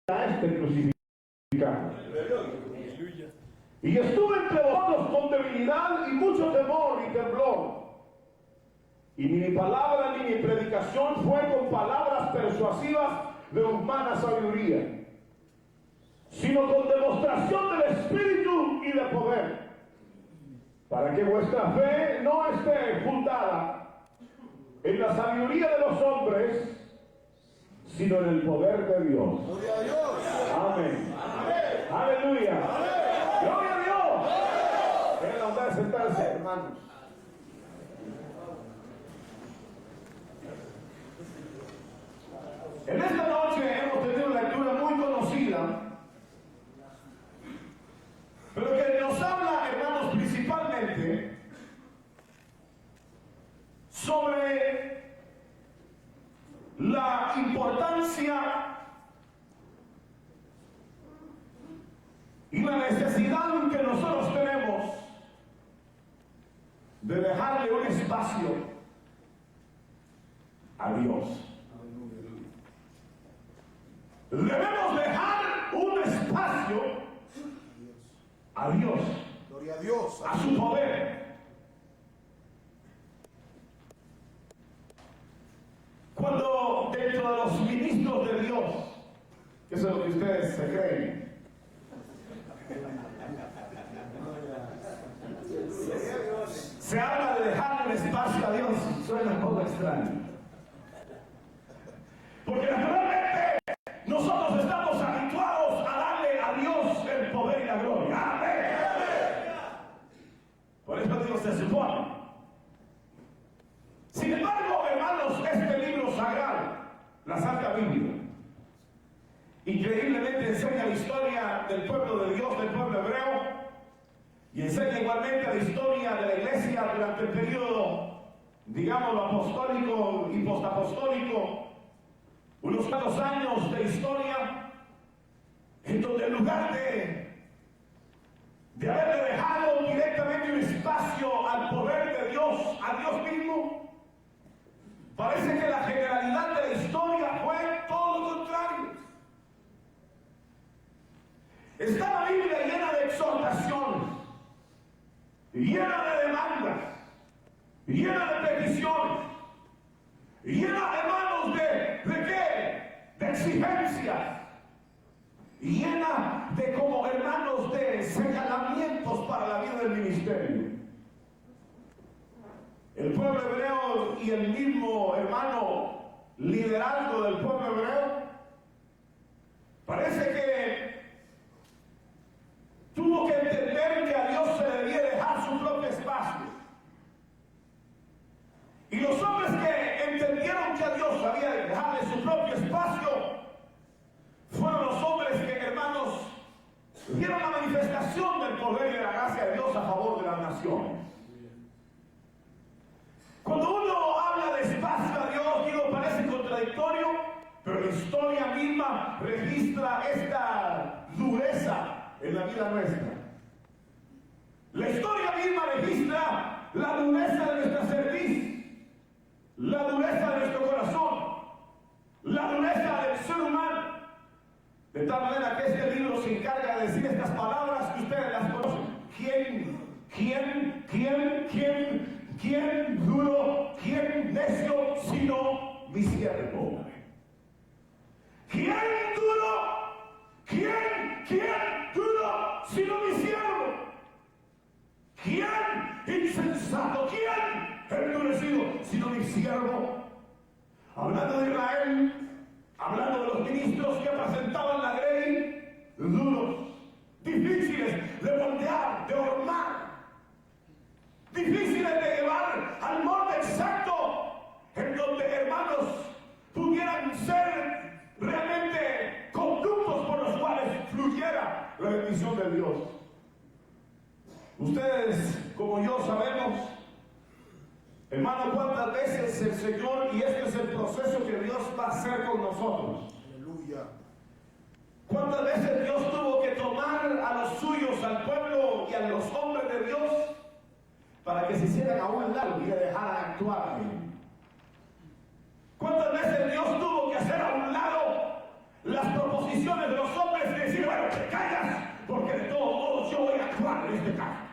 a este crucificado. Y estuve entre vosotros con debilidad y mucho temor y temblor. Y ni mi palabra ni mi predicación fue con palabras persuasivas de humana sabiduría, sino con demostración del Espíritu y de poder, para que vuestra fe no esté fundada en la sabiduría de los hombres, sino en el poder de Dios. Gloria a Dios. Amén. Amén. Aleluya. Amén. Gloria a Dios. Tienen la bondad de sentarse, hermanos. En esta noche hemos tenido una lectura muy conocida, pero que nos habla, hermanos, principalmente sobre la importancia y la necesidad que nosotros tenemos de dejarle un espacio a Dios. Debemos dejar un espacio a Dios, Gloria a Dios. a su poder. Cuando dentro de los ministros de Dios, eso es lo que ustedes se creen, se habla de dejar un espacio a Dios, suena un poco extraño. Porque naturalmente nosotros estamos habituados a darle a Dios el poder y la gloria. Amén. Por eso Dios se supone. Sin embargo, hermanos, este libro sagrado, la Santa Biblia, increíblemente enseña la historia del pueblo de Dios, del pueblo hebreo, y enseña igualmente la historia de la iglesia durante el periodo, digámoslo, apostólico y postapostólico. Unos cuantos años de historia en donde en lugar de haberle dejado directamente un espacio al poder de Dios, a Dios mismo, parece que la generalidad de la historia fue todo lo contrario. Está la Biblia llena de exhortaciones, llena de demandas, llena de peticiones, llena, hermanos, ¿de qué? De exigencias, llena de, como hermanos, de señalamientos para la vida del ministerio. El pueblo hebreo y el mismo, hermano, liderazgo del pueblo hebreo, parece que tuvo que entender que a Dios se le debía dejar su propio espacio. Y los hombres que entendieron que a Dios había de dejarle su propio espacio fueron los hombres que, hermanos, vieron la manifestación del poder y de la gracia de Dios a favor de las naciones. Cuando uno habla de espacio a Dios, digo, parece contradictorio, pero la historia misma registra esta dureza en la vida nuestra. La historia misma registra la dureza de nuestra cerviz, la dureza de nuestro corazón, la dureza del ser humano. De tal manera que este libro se encarga de decir estas palabras que ustedes las conocen. ¿Quién duro, quién necio, sino mi siervo? ¿Quién duro, quién duro, sino mi siervo? ¿Quién insensato, quién endurecido, sino mi siervo? Hablando de Israel, hablando de los ministros que presentaban la ley, duros, difíciles de moldear, de formar, difíciles de llevar al molde exacto, en donde, hermanos, pudieran ser realmente conductos por los cuales fluyera la bendición de Dios. Ustedes, como yo, sabemos, hermano, cuántas veces el Señor, y este es el proceso que Dios va a hacer con nosotros. Aleluya. Cuántas veces Dios tuvo que tomar a los suyos, al pueblo y a los hombres de Dios, para que se hicieran a un lado y le dejaran actuar. ¿Cuántas veces Dios tuvo que hacer a un lado las proposiciones de los en este caso.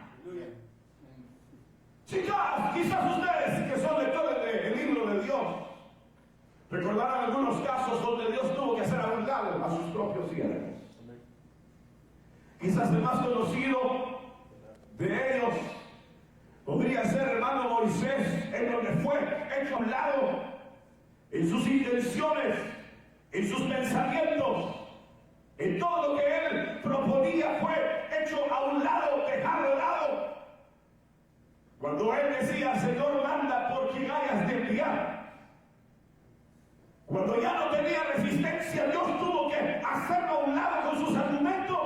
Chicas, quizás ustedes que son lectores del libro de Dios recordarán algunos casos donde Dios tuvo que hacer a un lado a sus propios siervos. Quizás el más conocido de ellos podría ser hermano Moisés, en donde fue hecho a un lado en sus intenciones, en sus pensamientos, en todo lo que él proponía fue hecho a un lado, dejado de lado. Cuando él decía, Señor, manda por quien hayas de enviar. Cuando ya no tenía resistencia, Dios tuvo que hacerlo a un lado con sus argumentos.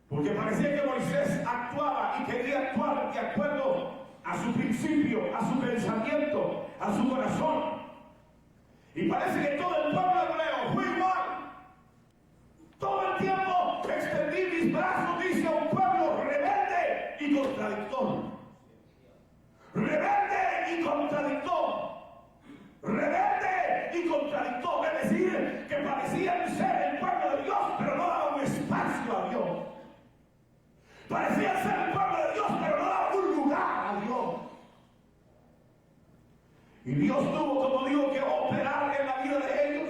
Porque parecía que Moisés actuaba y quería actuar de acuerdo a su principio, a su pensamiento, a su corazón. Y parece que todo el pueblo hebreo fue igual. Todo el tiempo extendí mis brazos, dice, a un pueblo rebelde y contradictor. Rebelde y contradictor. Rebelde y contradictor. Es decir, que parecían ser el pueblo de Dios, pero no daban espacio a Dios. Parecían ser el pueblo de Dios, pero no daban un lugar a Dios. Y Dios tuvo, como digo, que operar en la vida de ellos.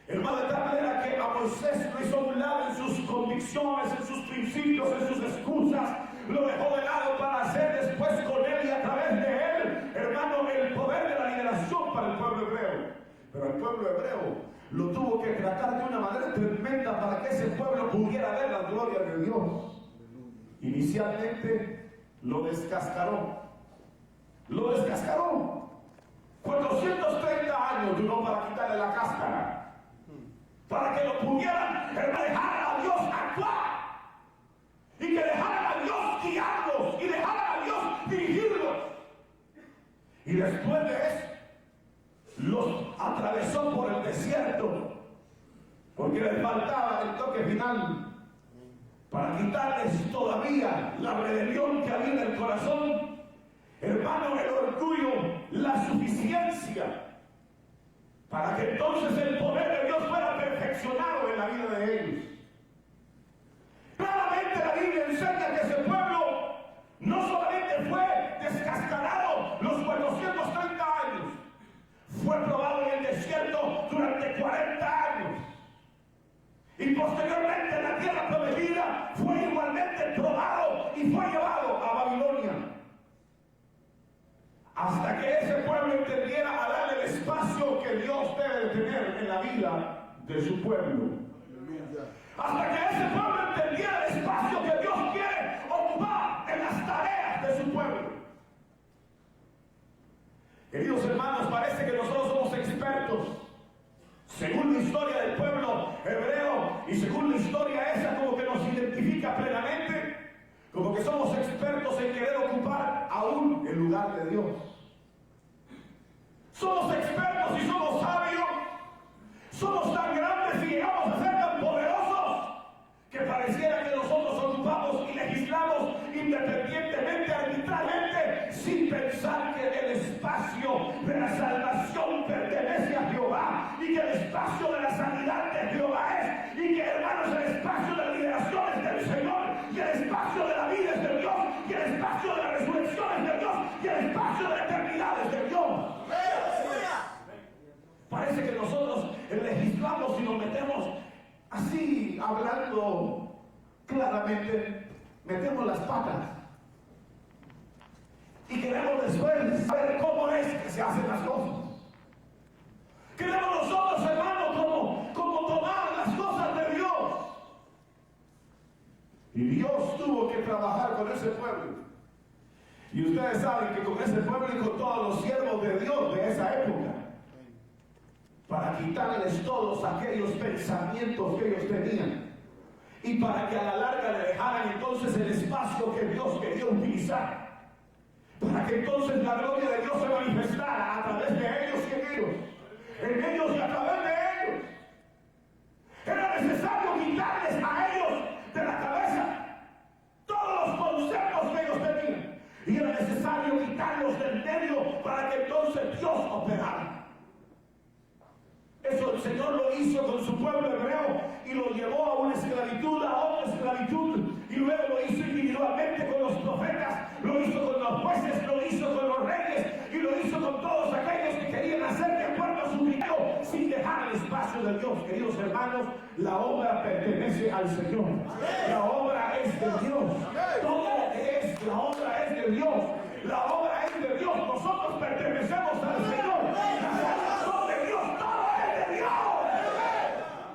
Hermano, de tal manera que a Moisés lo hizo a un lado en sus convicciones, en sus principios, en sus excusas. Lo dejó de lado para hacer después con él y a través de él, hermano, el poder de la liberación para el pueblo hebreo. Pero el pueblo hebreo lo tuvo que tratar de una manera tremenda para que ese pueblo pudiera ver la gloria de Dios. Inicialmente lo descascaró. Lo descascaró. 430 años duró para quitarle la cáscara, para que lo pudieran dejar a Dios actuar y que dejaran a Dios guiarlos y dejaran a Dios dirigirlos. Y después de eso los atravesó por el desierto, porque les faltaba el toque final para quitarles todavía la rebelión que había en el corazón, hermano, el orgullo, la suficiencia, para que entonces el poder de Dios fuera perfeccionado en la vida de ellos. Claramente la Biblia enseña que ese pueblo no solamente fue descascarado los 430 años, fue probado en el desierto durante 40 años. Y posteriormente en la tierra prometida fue igualmente probado y fue llevado a Babilonia. Hasta que ese pueblo entendiera a darle el espacio que Dios debe de tener en la vida de su pueblo. Hasta que ese pueblo entendiera el espacio que Dios quiere ocupar en las tareas de su pueblo. Queridos hermanos, parece que nosotros somos expertos, según la historia del pueblo hebreo y según la historia esa, como que nos identifica plenamente, como que somos expertos en querer ocupar aún el lugar de Dios. Somos expertos y somos sabios, somos tan grandes y llegamos a ser tan poderosos que pareciera que nosotros ocupamos y legislamos independientemente, arbitrariamente, sin pensar que el espacio de la salvación pertenece a Jehová y que el espacio de la sanidad de Jehová es, y que, hermanos, el espacio de la liberación es del Señor, y el espacio de la vida es de Dios, y el espacio de la resurrección es de Dios, y el espacio de la eternidad es de Dios. Parece que nosotros legislamos y nos metemos así, hablando claramente, metemos las patas y queremos después saber cómo es que se hacen las cosas. Queremos nosotros, hermanos, como tomar las cosas de Dios. Y Dios tuvo que trabajar con ese pueblo. Y ustedes saben que con ese pueblo y con todos los siervos de Dios de esa época, para quitarles todos aquellos pensamientos que ellos tenían y para que a la larga le dejaran entonces el espacio que Dios quería utilizar, para que entonces la gloria de Dios se manifestara a través de ellos y en ellos y a través de ellos. Era necesario quitarles a ellos de la cabeza todos los conceptos que ellos tenían, y era necesario quitarlos del medio para que entonces Dios operara. Eso el Señor lo hizo con su pueblo hebreo y lo llevó a una esclavitud, a otra esclavitud, y luego lo hizo espacio de Dios. Queridos hermanos, la obra pertenece al Señor. La obra es de Dios. Todo lo que es, la obra es de Dios. La obra es de Dios. Nosotros pertenecemos al Señor. Las obras son de Dios. Todo es de Dios.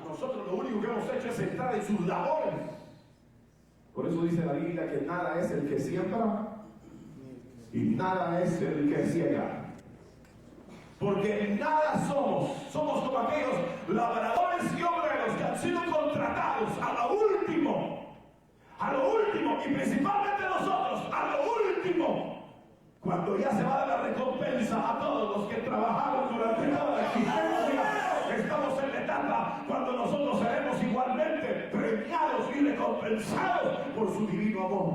Nosotros lo único que hemos hecho es entrar en sus labores. Por eso dice la Biblia que nada es el que siembra y nada es el que ciega. Porque nada somos como aquellos labradores y obreros que han sido contratados a lo último, y principalmente nosotros, a lo último, cuando ya se va a dar la recompensa a todos los que trabajaron durante toda la existencia. Estamos en la etapa cuando nosotros seremos igualmente premiados y recompensados por su divino amor.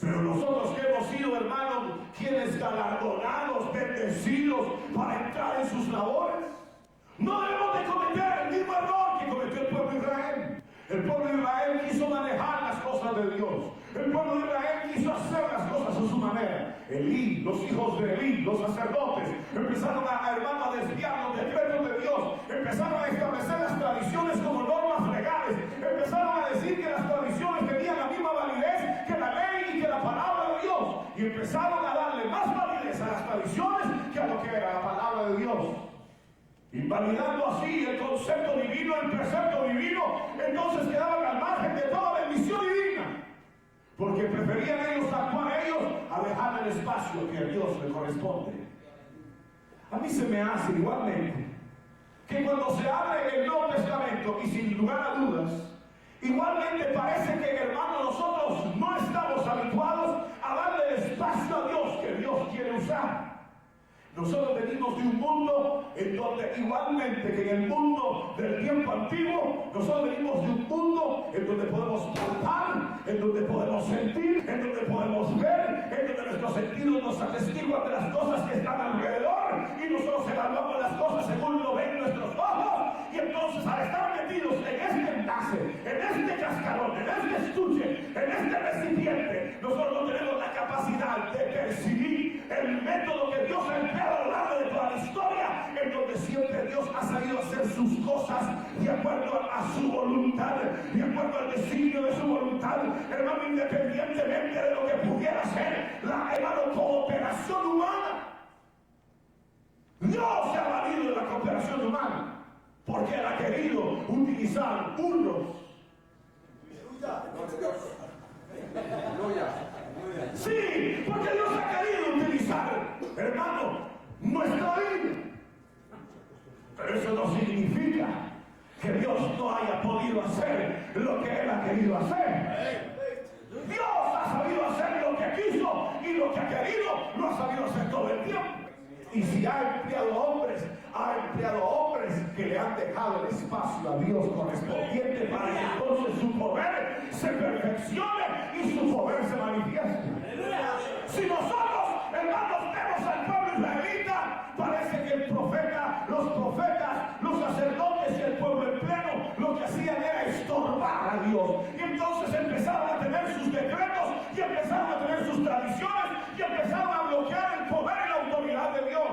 Pero nosotros que hemos sido, hermanos, quienes galardonados, bendecidos para entrar en sus labores, no debemos de cometer el mismo error que cometió el pueblo de Israel. El pueblo de Israel quiso manejar las cosas de Dios. El pueblo de Israel quiso hacer las cosas a su manera. Elí, los hijos de Elí, los sacerdotes, empezaron a desviar los decretos de Dios. Empezaron a establecer las tradiciones como normas legales. Empezaron a decir que las tradiciones tenían la misma validez que la ley y que la palabra de Dios. Y empezaron a darle más validez a las tradiciones que a lo que era la palabra de Dios. Invalidando así el concepto divino, el precepto divino, entonces quedaban al margen de toda bendición divina, porque preferían ellos actuar a dejar el espacio que a Dios le corresponde. A mí se me hace igualmente que cuando se abre el Nuevo Testamento, y sin lugar a dudas, igualmente parece que, hermanos, nosotros no estamos habituados a darle el espacio a Dios que Dios quiere usar. Nosotros venimos de un mundo en donde, igualmente que en el mundo del tiempo antiguo, nosotros venimos de un mundo en donde podemos palpar, en donde podemos sentir, en donde podemos ver, en donde nuestros sentidos nos atestiguan de las cosas que están alrededor, y nosotros evaluamos las cosas según lo ven nuestros ojos. Y entonces, al estar metidos en este enlace, en este cascarón, en este estuche, en este recipiente, nosotros no tenemos la capacidad de percibir el método que Dios ha empleado a lo largo de toda la historia, en donde siempre Dios ha sabido hacer sus cosas de acuerdo a su voluntad, de acuerdo al designio de su voluntad, hermano, independientemente de lo que pudiera ser la, hermano, cooperación humana. Dios se ha valido de la cooperación humana porque Él ha querido utilizar unos. Sí, porque Dios ha querido utilizar, hermano, nuestra vida. Pero eso no significa que Dios no haya podido hacer lo que Él ha querido hacer. Dios ha sabido hacer lo que quiso, y lo que ha querido lo ha sabido hacer todo el tiempo. Y si ha empleado hombres que le han dejado el espacio a Dios correspondiente para que entonces su poder se perfeccione y su poder se manifieste. Si nosotros, hermanos, vemos al pueblo israelita, parece que los profetas, los sacerdotes y el pueblo en pleno, lo que hacían era estorbar a Dios. Y entonces empezaron a tener sus decretos, y empezaron a tener sus tradiciones, y empezaron a bloquear el poder y la autoridad de Dios.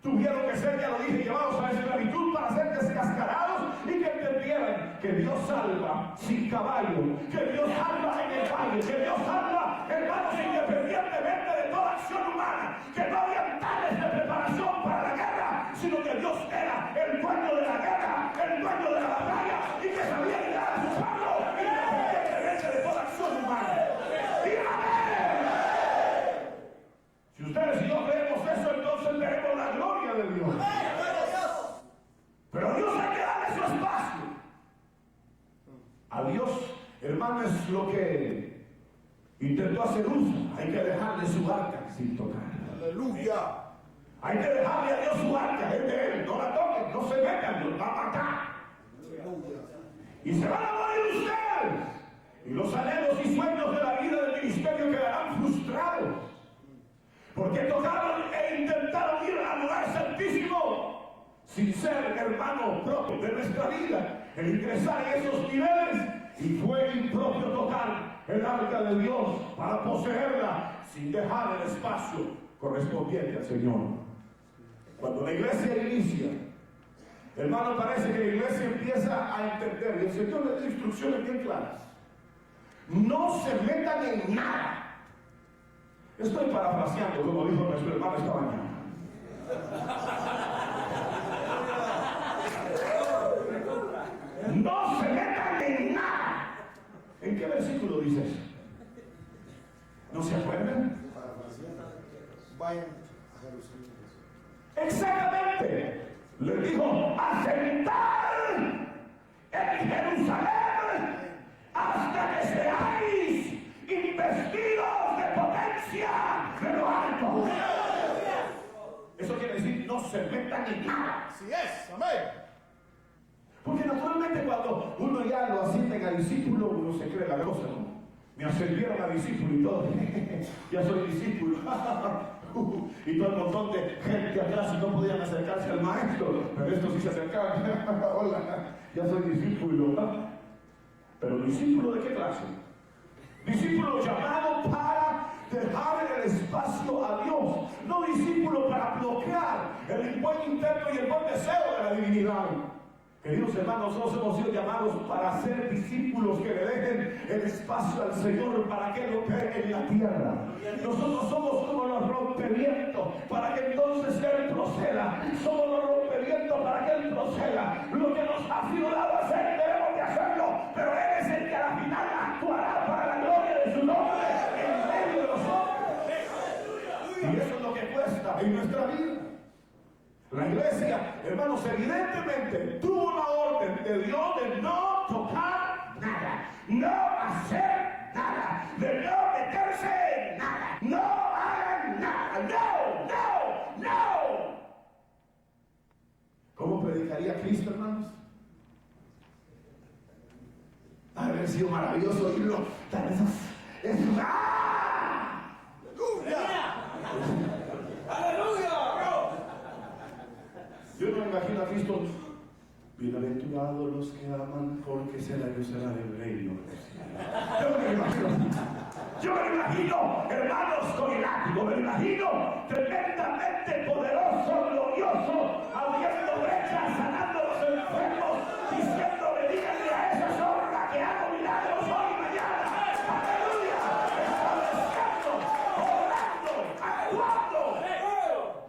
Tuvieron que ser, ya lo dije, llevados a la esclavitud para ser descascarados, y que entendieran que Dios salva sin caballo, que Dios salva en el valle, que Dios salva, hermanos, independientemente de toda acción humana, que no había tales de preparación para la guerra, sino que Dios era el dueño de la guerra, el dueño de la batalla, y que sabía guiar a su pueblo independientemente de toda acción humana. Si ustedes y yo creemos eso, entonces veremos la gloria de Dios. Pero Dios hay que darle su espacio. A Dios, hermano, es lo que intentó hacer uso. Hay que dejarle su arca sin tocar. Aleluya. Hay que dejarle a Dios su arca, es de Él. No la toquen, no se metan, los va a matar. Y se van a morir ustedes. Y los anhelos y sueños de la vida del ministerio quedarán frustrados. Porque tocaron e intentaron ir al lugar santísimo sin ser hermano propio de nuestra vida, el ingresar en esos niveles, y fue impropio tocar el arca de Dios para poseerla sin dejar el espacio correspondiente al Señor. Cuando la iglesia inicia, Hermano, parece que la iglesia empieza a entender, y el Señor le da instrucciones bien claras. No se metan en nada. Estoy parafraseando, como dijo nuestro hermano esta mañana. No se metan en nada. ¿En qué versículo dice eso? ¿No se acuerdan? Vayan a Jerusalén. Exactamente. Le dijo: asentar en Jerusalén hasta que seáis investidos de potencia de lo alto. Eso quiere decir: no se metan en nada. Así es, amén. Porque naturalmente cuando uno ya lo ascienden a discípulo, uno se cree la cosa, ¿no? Me ascendieron a discípulo y todo. Ya soy discípulo. Y todo el montón de gente atrás y no podían acercarse al maestro. Pero estos sí se acercaban. Hola, ya soy discípulo. Pero discípulo ¿de qué clase? Discípulo llamado para dejar el espacio a Dios. No discípulo para bloquear el buen intento y el buen deseo de la divinidad. Queridos hermanos, nosotros hemos sido llamados para ser discípulos que le dejen el espacio al Señor para que Él opere en la tierra. Nosotros somos como los rompevientos para que entonces Él proceda. Somos los rompevientos para que Él proceda. Lo que nos ha figurado hacer, debemos de hacerlo, pero Él es el que a la final actuará para la gloria de su nombre en medio de nosotros. Y eso es lo que cuesta en nuestra vida. La iglesia, hermanos, evidentemente tuvo la orden de Dios de no tocar nada, no hacer nada, de no meterse en nada, no hagan nada, no. ¿Cómo predicaría Cristo, hermanos? Ha de haber sido maravilloso oírlo. ¡Aleluya! Yo no me imagino a Cristo: bienaventurados los que aman, porque será el reino. Yo me lo imagino, hermanos, con el látigo. Me lo imagino tremendamente poderoso, glorioso, abriendo brechas, sanando a los enfermos, diciéndole: díganle a esa zorra que hago milagros hoy y mañana. ¡Aleluya! Estableciendo, orando, actuando,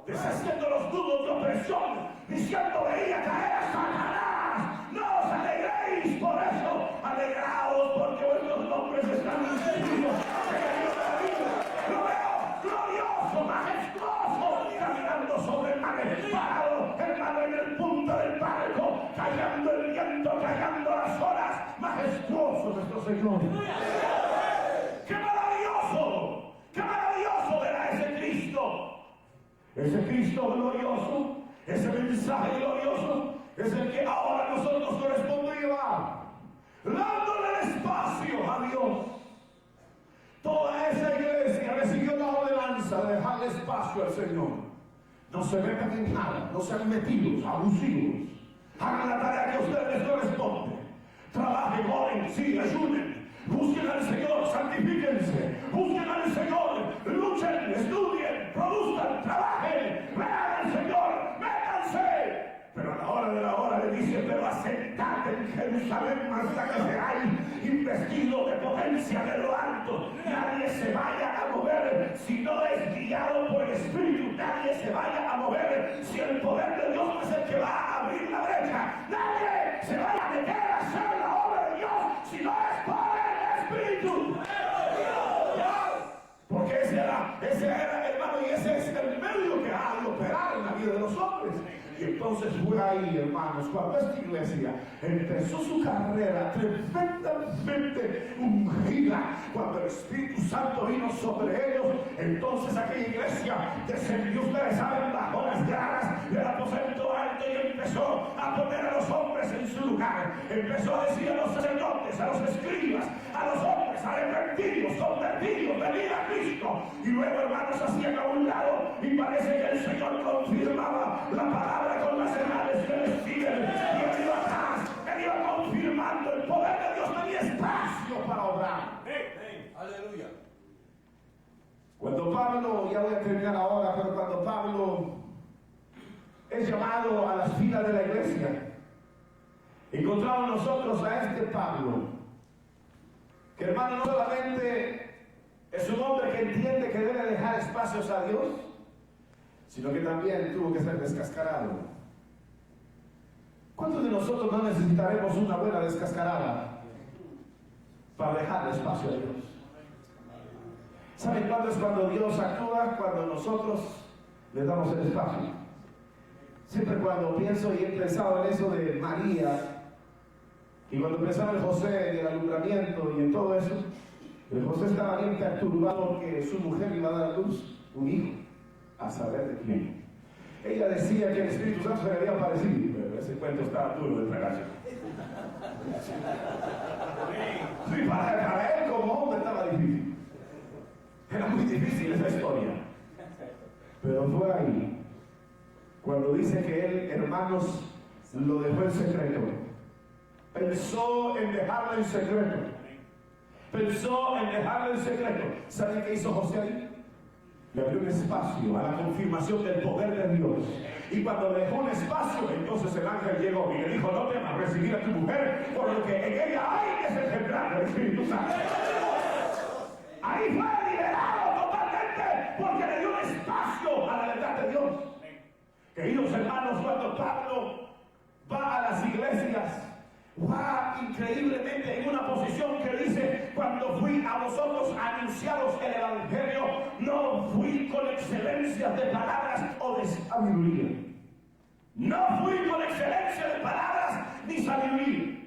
deshaciendo los nudos de opresión, diciendo: veía caer a Satanás. No os alegréis por eso, alegraos porque vuestros nombres están inscritos en el libro de la vida. Lo veo glorioso, majestuoso, caminando sobre el mar, parado, hermano, en el punto del barco, callando el viento, callando las olas. Majestuoso nuestro Señor. ¡Qué maravilloso! ¡Qué maravilloso era ese Cristo! Ese Cristo glorioso, ese mensaje glorioso, es el que ahora a nosotros corresponde llevar, dándole el espacio a Dios. Toda esa iglesia recibió la ordenanza de dejarle espacio al Señor. No se metan en nada, no sean metidos, abusivos. Hagan la tarea que a ustedes les corresponde. Trabajen, oren, sí, ayunen. Busquen al Señor, santifíquense. Busquen al Señor, luchen, estudien, produzcan, trabajen. Vean al Señor, métanse. Pero a la hora de la hora le dice: pero asentate en Jerusalén hasta que seáis investidos de potencia de lo alto. Nadie se vaya a mover si no es guiado por el Espíritu. Nadie se vaya a mover si el poder de Dios no es el que va a abrir la brecha. Nadie se vaya a meter a hacer la obra de Dios si no es por el Espíritu. Porque ese era, hermano, y ese es el medio que ha de operar en la vida de los hombres. Y entonces fue ahí, hermanos, cuando esta iglesia empezó su carrera tremendamente ungida, cuando el Espíritu Santo vino sobre ellos, entonces aquella iglesia descendió, ustedes saben, bajo las gradas del aposento alto y empezó a poner a los hombres en su lugar. Empezó a decir a los sacerdotes, a los escribas, a los hombres arrepentidos, convertidos, venid a Cristo. Y luego, hermanos, hacían a un lado y parece que el Señor confirmaba la palabra con las señales que les siguen. Y él iba atrás, él iba confirmando el poder de Dios, tenía espacio para obrar. Aleluya. Cuando Pablo, ya voy a terminar ahora, pero cuando Pablo es llamado a las filas de la iglesia, encontramos nosotros a este Pablo, que hermano no solamente es un hombre que entiende que debe dejar espacios a Dios, sino que también tuvo que ser descascarado. ¿Cuántos de nosotros no necesitaremos una buena descascarada para dejar espacio a Dios? ¿Saben cuándo es cuando Dios actúa? Cuando nosotros le damos el espacio. Siempre cuando pienso y he pensado en eso de María, y cuando pensaba en José y el alumbramiento y en todo eso, el José estaba bien perturbado porque su mujer iba a dar a luz un hijo, a saber de quién. Ella decía que el Espíritu Santo se le había aparecido, pero ese cuento estaba duro de tragarse. Sí, para él como hombre estaba difícil. Era muy difícil esa historia. Pero fue ahí, cuando dice que él, hermanos, lo dejó en secreto. Pensó en dejarlo en secreto. Pensó en dejarlo en secreto. ¿Saben qué hizo José ahí? Le abrió un espacio a la confirmación del poder de Dios. Y cuando le dejó un espacio, entonces el ángel llegó y le dijo: no temas recibir a tu mujer, por lo que en ella hay ese ejemplar del Espíritu Santo. Ahí fue liberado totalmente, porque le dio un espacio a la verdad de Dios. Queridos hermanos, cuando Pablo va a las iglesias, va increíblemente en una posición que dice: cuando fui a vosotros anunciados el evangelio, no fui con excelencia de palabras o de sabiduría. No fui con excelencia de palabras ni sabiduría.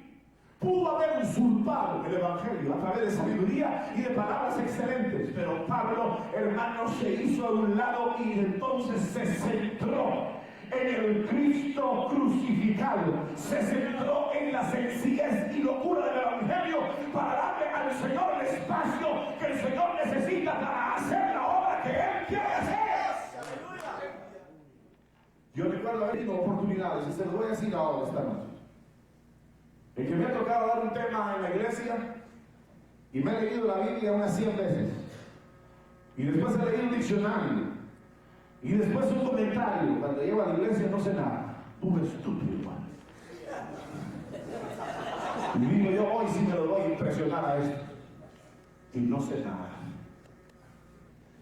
Pudo haber usurpado el evangelio a través de sabiduría y de palabras excelentes, pero Pablo, hermano, se hizo a un lado y entonces se centró en el Cristo crucificado, se centró en la sencillez y locura del evangelio para darle al Señor el espacio que el Señor necesita para hacer la obra que Él quiere hacer. Yo recuerdo haber tenido oportunidades, y se lo voy a decir ahora esta noche, en que me ha tocado dar un tema en la iglesia y me he leído la Biblia unas 100 veces, y después he leído un diccionario, y después un comentario. Cuando llego a la iglesia no sé nada. Un estúpido, hermano. Y digo yo: hoy sí me lo voy a impresionar a esto. Y no sé nada.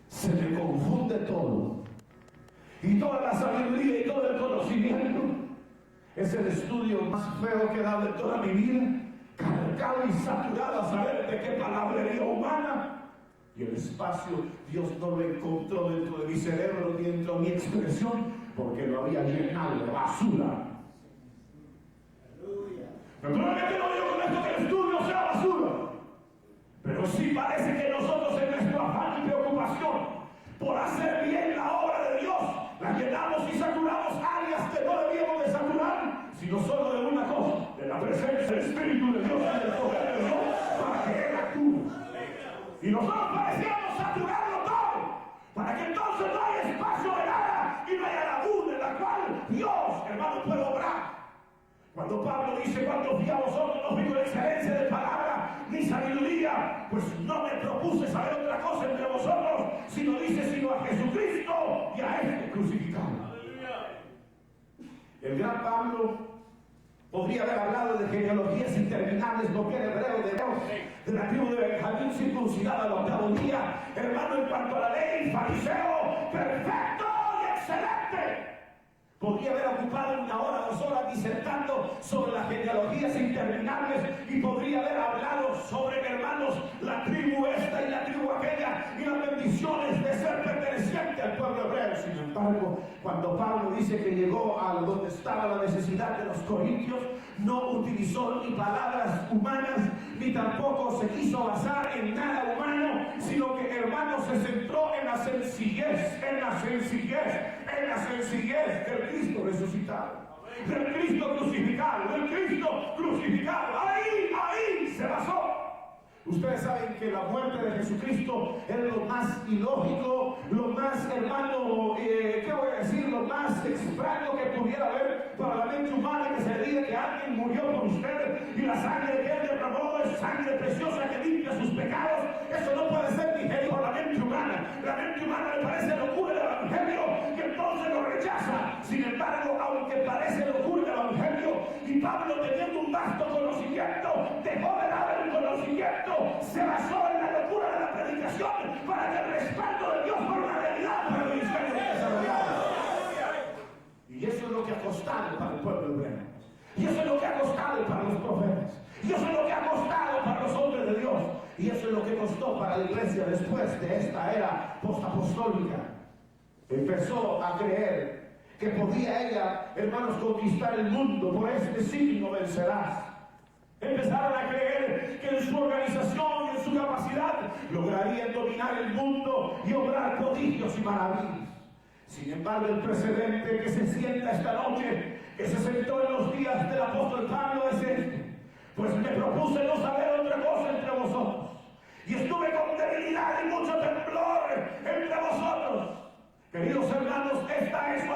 Se me confunde todo. Y toda la sabiduría y todo el conocimiento es el estudio más feo que he dado en toda mi vida. Cargado y saturado a saber de qué palabrería humana. Y el espacio Dios no lo encontró dentro de mi cerebro ni dentro de mi expresión, porque lo había llenado de basura. Naturalmente no digo con esto que el estudio sea basura, pero sí parece que nosotros en nuestro afán y preocupación por hacer bien la obra de Dios, la llenamos y saturamos áreas que no debíamos de saturar, sino solo de una cosa: de la presencia del Espíritu de Dios y del poder de Dios, para que Él actúe. Y nosotros parecíamos saturarlo todo, para que entonces no haya espacio de nada y no haya laguna en la cual Dios, hermano, puede obrar. Cuando Pablo dice: cuando fui a vosotros no fui con excelencia de palabra ni sabiduría, pues no me propuse saber otra cosa entre vosotros, sino a Jesucristo y a este crucificado. El gran Pablo podría haber hablado de genealogías interminables, porque era hebreo de Dios, de la tribu de Benjamín, circuncidado al 8º día, hermano, en cuanto a la ley, fariseo, perfecto y excelente. Podría haber ocupado 1 hora, 2 horas disertando sobre las genealogías interminables, y podría haber hablado sobre, hermanos, la tribu esta y la tribu aquella y las bendiciones de ser perteneciente al pueblo hebreo. Sin embargo, cuando Pablo dice que llegó a donde estaba la necesidad de los corintios, no utilizó ni palabras humanas, ni tampoco se quiso basar en nada humano, sino que, hermanos, se centró en la sencillez, del Cristo resucitado, del Cristo crucificado, ahí se basó. Ustedes saben que la muerte de Jesucristo es lo más ilógico, lo más, hermano, ¿qué voy a decir? Lo más extraño que pudiera haber para la mente humana, que se diga que alguien murió por ustedes y la sangre que él derramó es sangre preciosa que limpia sus pecados. Eso no puede ser digerido por la mente humana. La mente humana le parece locura el evangelio y entonces lo rechaza. Sin embargo, empezó para la iglesia después de esta era postapostólica. Empezó a creer que podía ella, hermanos, conquistar el mundo. Por este signo vencerás. Empezaron a creer que en su organización y en su capacidad lograrían dominar el mundo y obrar prodigios y maravillas. Sin embargo, el precedente que se sienta esta noche, que se sentó en los días del apóstol Pablo, es este: pues me propuse no saber otra cosa entre vosotros, y estuve con debilidad y mucho temblor entre vosotros. Queridos hermanos, esta es la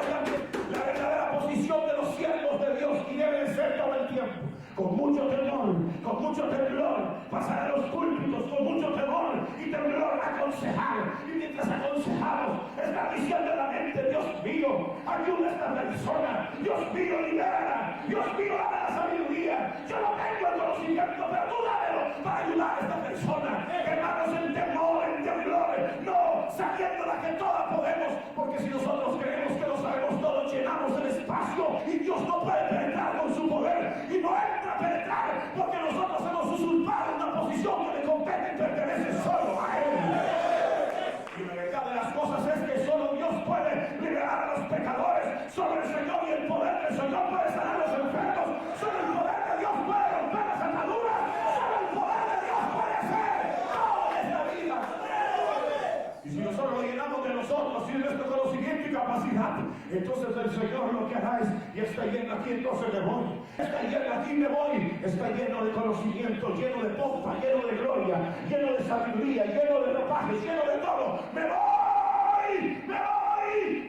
verdadera posición de los siervos de Dios, y debe de ser todo el tiempo. Con mucho temor, con mucho temblor, pasar a los púlpitos con mucho temor y temblor, aconsejar. Y mientras aconsejamos, estar diciendo en la mente: Dios mío, ayuda a esta persona. Dios mío, libera. Dios mío, dame la sabiduría. Yo no tengo el conocimiento, pero tú dámelo para ayudar a esta persona. Hermanos, en temor, en temblor, no sabiéndola que todas podemos, porque si nosotros creemos que lo sabemos todo, llenamos el espacio y Dios no puede penetrar con su poder y no entra a penetrar, porque nosotros hemos usurpado una posición que le compete y pertenece solo a Él. Y la verdad de las cosas es que solo Dios puede liberar a los pecadores, solo el Señor y el poder del Señor puede sanar a los enfermos, solo el poder de Dios puede romper las ataduras, solo el poder de Dios puede hacer todo en esta vida. Y si nosotros lo llenamos de nosotros y de nuestro conocimiento y capacidad, entonces el Señor lo que hará es: y está lleno aquí, entonces me voy. Está lleno aquí, me voy. Está lleno de conocimiento, lleno de pompa, lleno de gloria, lleno de sabiduría, lleno de ropajes, lleno de todo. Me voy,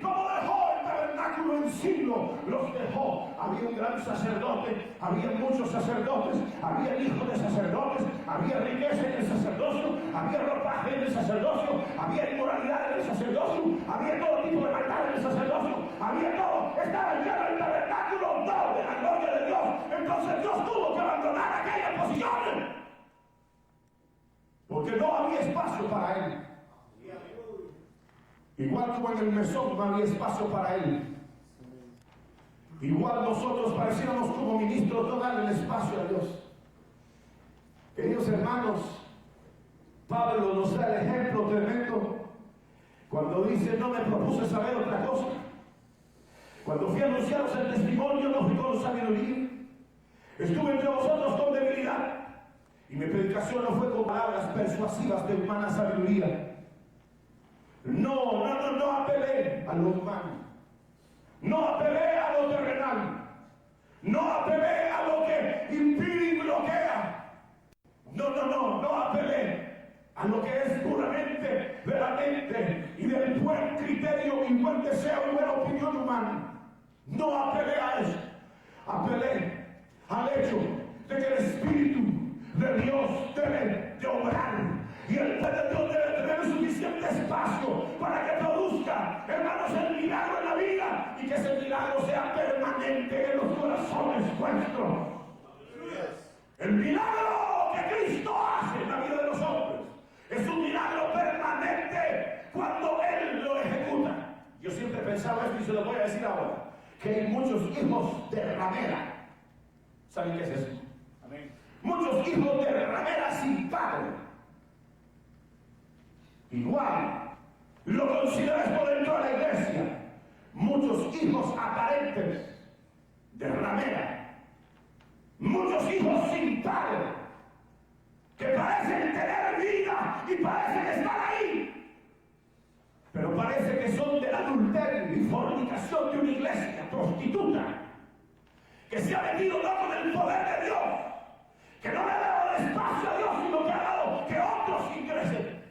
como dejó el tabernáculo en Silo, los dejó. Había un gran sacerdote, había muchos sacerdotes, había hijos de sacerdotes, había riqueza en el sacerdocio, había ropaje en el sacerdocio, había inmoralidad en el sacerdocio, había todo tipo de maldad en el sacerdocio, había todo. Estaba lleno el tabernáculo, todo de la gloria de Dios. Entonces Dios tuvo que abandonar aquella posición, porque no había espacio para él. Igual como en el mesón no había espacio para él, igual nosotros pareciéramos como ministros no darle el espacio a Dios. Queridos hermanos, Pablo nos da el ejemplo tremendo cuando dice: no me propuse saber otra cosa. Cuando fui a anunciaros el testimonio, no fui con sabiduría, estuve entre vosotros con debilidad, y mi predicación no fue con palabras persuasivas de humana sabiduría. No apelé a lo humano, no apelé a lo terrenal, no apelé a lo que impide y bloquea, no apelé a lo que es puramente de la mente y del buen criterio y buen deseo y buena opinión humana. No apelé a eso, apelé al hecho de que el Espíritu de Dios debe de obrar. Y el poder de Dios debe tener suficiente espacio para que produzca, hermanos, el milagro en la vida, y que ese milagro sea permanente en los corazones nuestros. El milagro que Cristo hace en la vida de los hombres es un milagro permanente cuando Él lo ejecuta. Yo siempre pensaba esto y se lo voy a decir ahora: que hay muchos hijos de ramera. ¿Saben qué es eso? Amén. Muchos hijos de ramera sin padre. Igual lo consideras por dentro de la iglesia. Muchos hijos aparentes de ramera, muchos hijos sin padre, que parecen tener vida y parecen estar ahí, pero parece que son del adulterio y fornicación de una iglesia prostituta, que se ha metido no con el poder de Dios, que no le ha dado espacio a Dios, sino que ha dado que otros ingresen.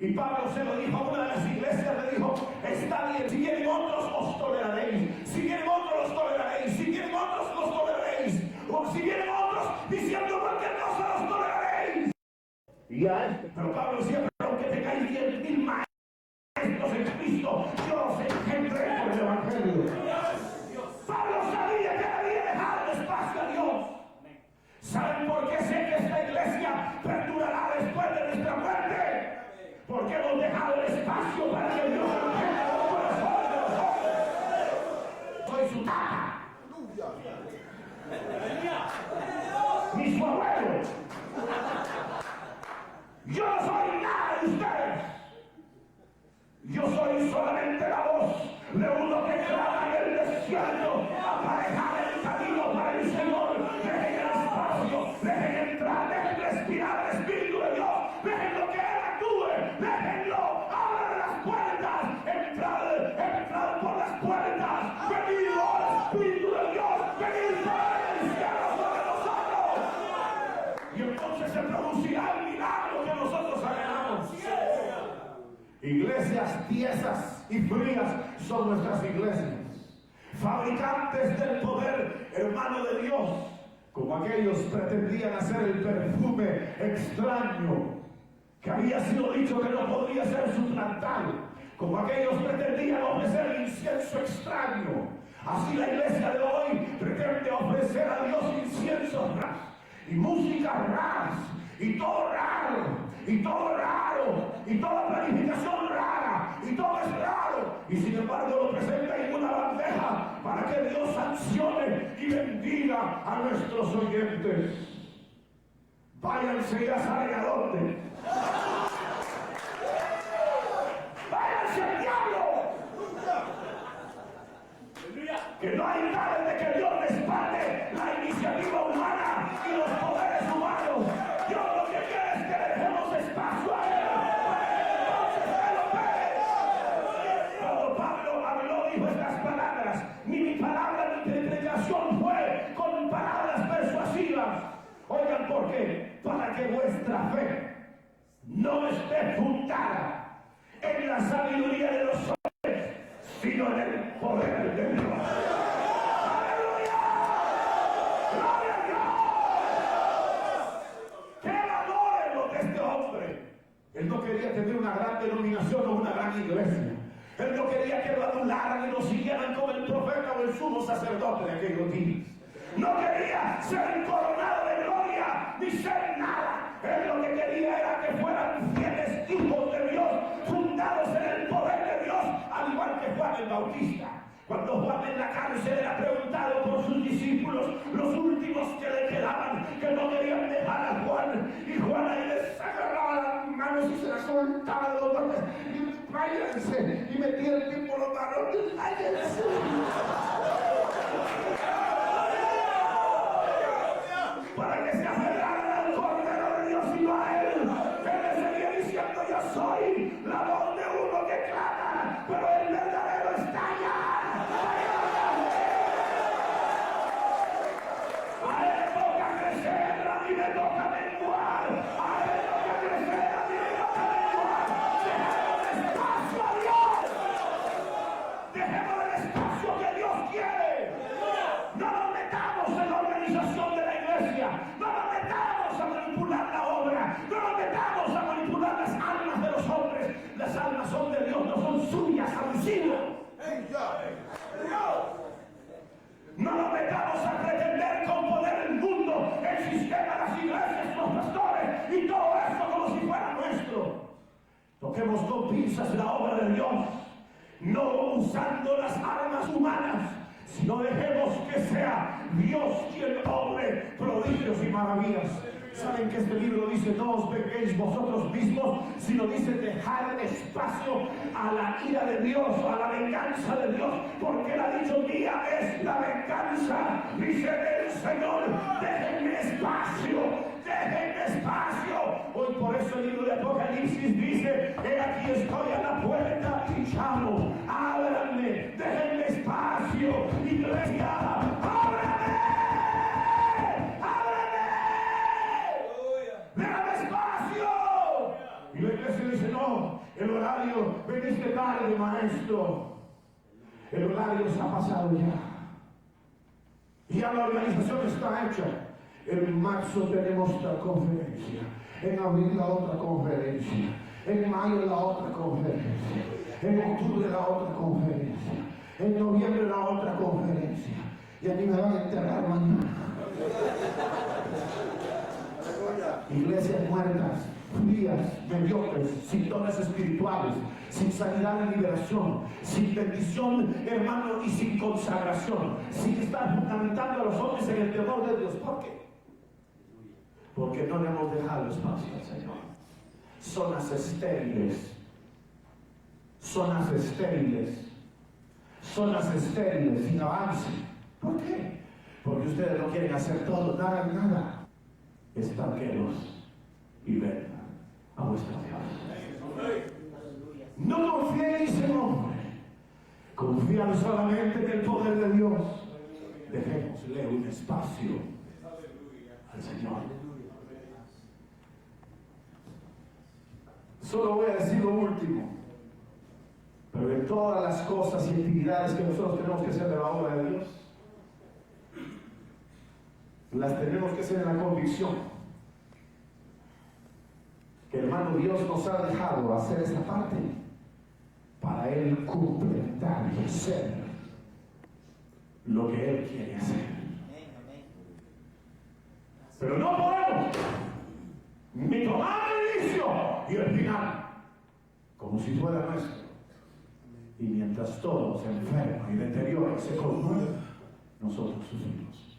Y Pablo se lo dijo a una de las iglesias, le dijo: está bien, si vienen otros os toleraréis, si vienen otros los toleraréis, si vienen otros los toleraréis, o si vienen otros diciendo cualquier cosa los toleraréis. Pero Pablo decía: pero aunque te caen 10,000 maestros en Cristo, yo los engendré por el Evangelio. Pablo sabía que había dejado espacio a Dios. ¿Saben por qué sé que esta iglesia perdurará después de nuestra muerte? Porque hemos dejado el espacio para que Dios entienda los corazones de los hombres. Soy su tata, ni su abuelo. Yo no soy iglesias tiesas y frías son nuestras iglesias. Fabricantes del poder, hermano de Dios, como aquellos pretendían hacer el perfume extraño que había sido dicho que no podría ser suplantado, como aquellos pretendían ofrecer el incienso extraño. Así la iglesia de hoy pretende ofrecer a Dios inciensos raros y música raras y todo raro y todo raro y toda planificación rara y todo es raro, y sin embargo lo presenta en una bandeja para que Dios sancione y bendiga a nuestros oyentes. Váyanse, ya saben a dónde. Váyanse al diablo. Que no hay nada de que Dios respalde la iniciativa humana y los poderes humanos. Dios lo que quiere es que le dejemos espacio a Él. Entonces Él lo ve. Cuando Pablo habló, dijo estas palabras: ni mi palabra ni mi predicación fue con palabras persuasivas. Oigan, ¿por qué? Para que vuestra fe no esté fundada en la sabiduría de los hombres, sino en el poder de Dios. ¡Aleluya! ¡Gloria a Dios! ¡Qué valor en lo de este hombre! Él no quería tener una gran denominación o una gran iglesia. Él no quería que lo adularan y lo siguieran como el profeta o el sumo sacerdote de aquellos días. No quería ser coronado de gloria ni ser nada. Él lo que quería era que fueran fieles hijos de Dios, fundados en el poder de Dios, al igual que Juan el Bautista. Cuando Juan en la cárcel era preguntado por sus discípulos, los últimos que le quedaban, que no querían dejar a Juan, y Juan ahí les agarraba las manos y se las soltaba de los brazos, y váyanse, y metía el tiempo los varones, váyanse. Para que se aferraran al Cordero de Dios y no a Él. Él le seguía diciendo: yo soy la voz de uno que clama, pero el verdadero está allá. A Él toca crecer, a mí me toca menguar. A Él toca crecer, a mí me toca menguar. Dejemos el espacio a Dios. Dejemos el espacio que Dios quiere. No nos metamos en la organización de la iglesia. No nos metamos a manipular la obra. No nos metamos a manipular las almas de los hombres. Las almas son de Dios, no son suyas, abusivo. No nos metamos a pretender componer el mundo, el sistema, las iglesias, los pastores y todo eso como si fuera nuestro. Toquemos con pinzas la obra de Dios, no usando las armas humanas, sino dejemos que sea Dios quien obre prodigios y maravillas. Saben que este libro dice: no os venguéis vosotros mismos, sino dice: dejar espacio a la ira de Dios, a la venganza de Dios, porque él ha dicho: mía es la venganza, dice el Señor. Déjenme espacio, déjenme espacio. Hoy por eso el libro de Apocalipsis dice: he aquí estoy a la puerta y llamo, ábranme, déjenme espacio, iglesia, ábranme, ábranme, déjame espacio. Y la iglesia dice: no, el horario, veniste tarde, maestro, el horario se ha pasado ya. Y ya la organización está hecha. En marzo tenemos la conferencia, en abril la otra conferencia, en mayo la otra conferencia, en octubre la otra conferencia, en noviembre la otra conferencia, y a mí me van a enterrar mañana. Iglesias muertas, frías, mediocres, sin dones espirituales, sin sanidad y liberación, sin bendición, hermano, y sin consagración, sin estar fundamentando a los hombres en el temor de Dios. ¿Por qué? Porque no le hemos dejado espacio al Señor. Zonas estériles, zonas estériles, zonas estériles, sin avance. ¿Por qué? Porque ustedes no quieren hacer todo, nada, nada. Estanqueros y ven a vuestro Dios. No confiéis en hombre, confiad solamente en el poder de Dios. Dejémosle un espacio al Señor. Solo voy a decir lo último. todas las cosas y actividades que nosotros tenemos que hacer de la obra de Dios, las tenemos que hacer en la convicción que, hermano, Dios nos ha dejado hacer esta parte para Él completar y hacer lo que Él quiere hacer. Pero no podemos ni tomar el inicio y el final como si fuera nuestro. Y mientras todo se enferma y deteriora y se corrompe, nosotros sufrimos.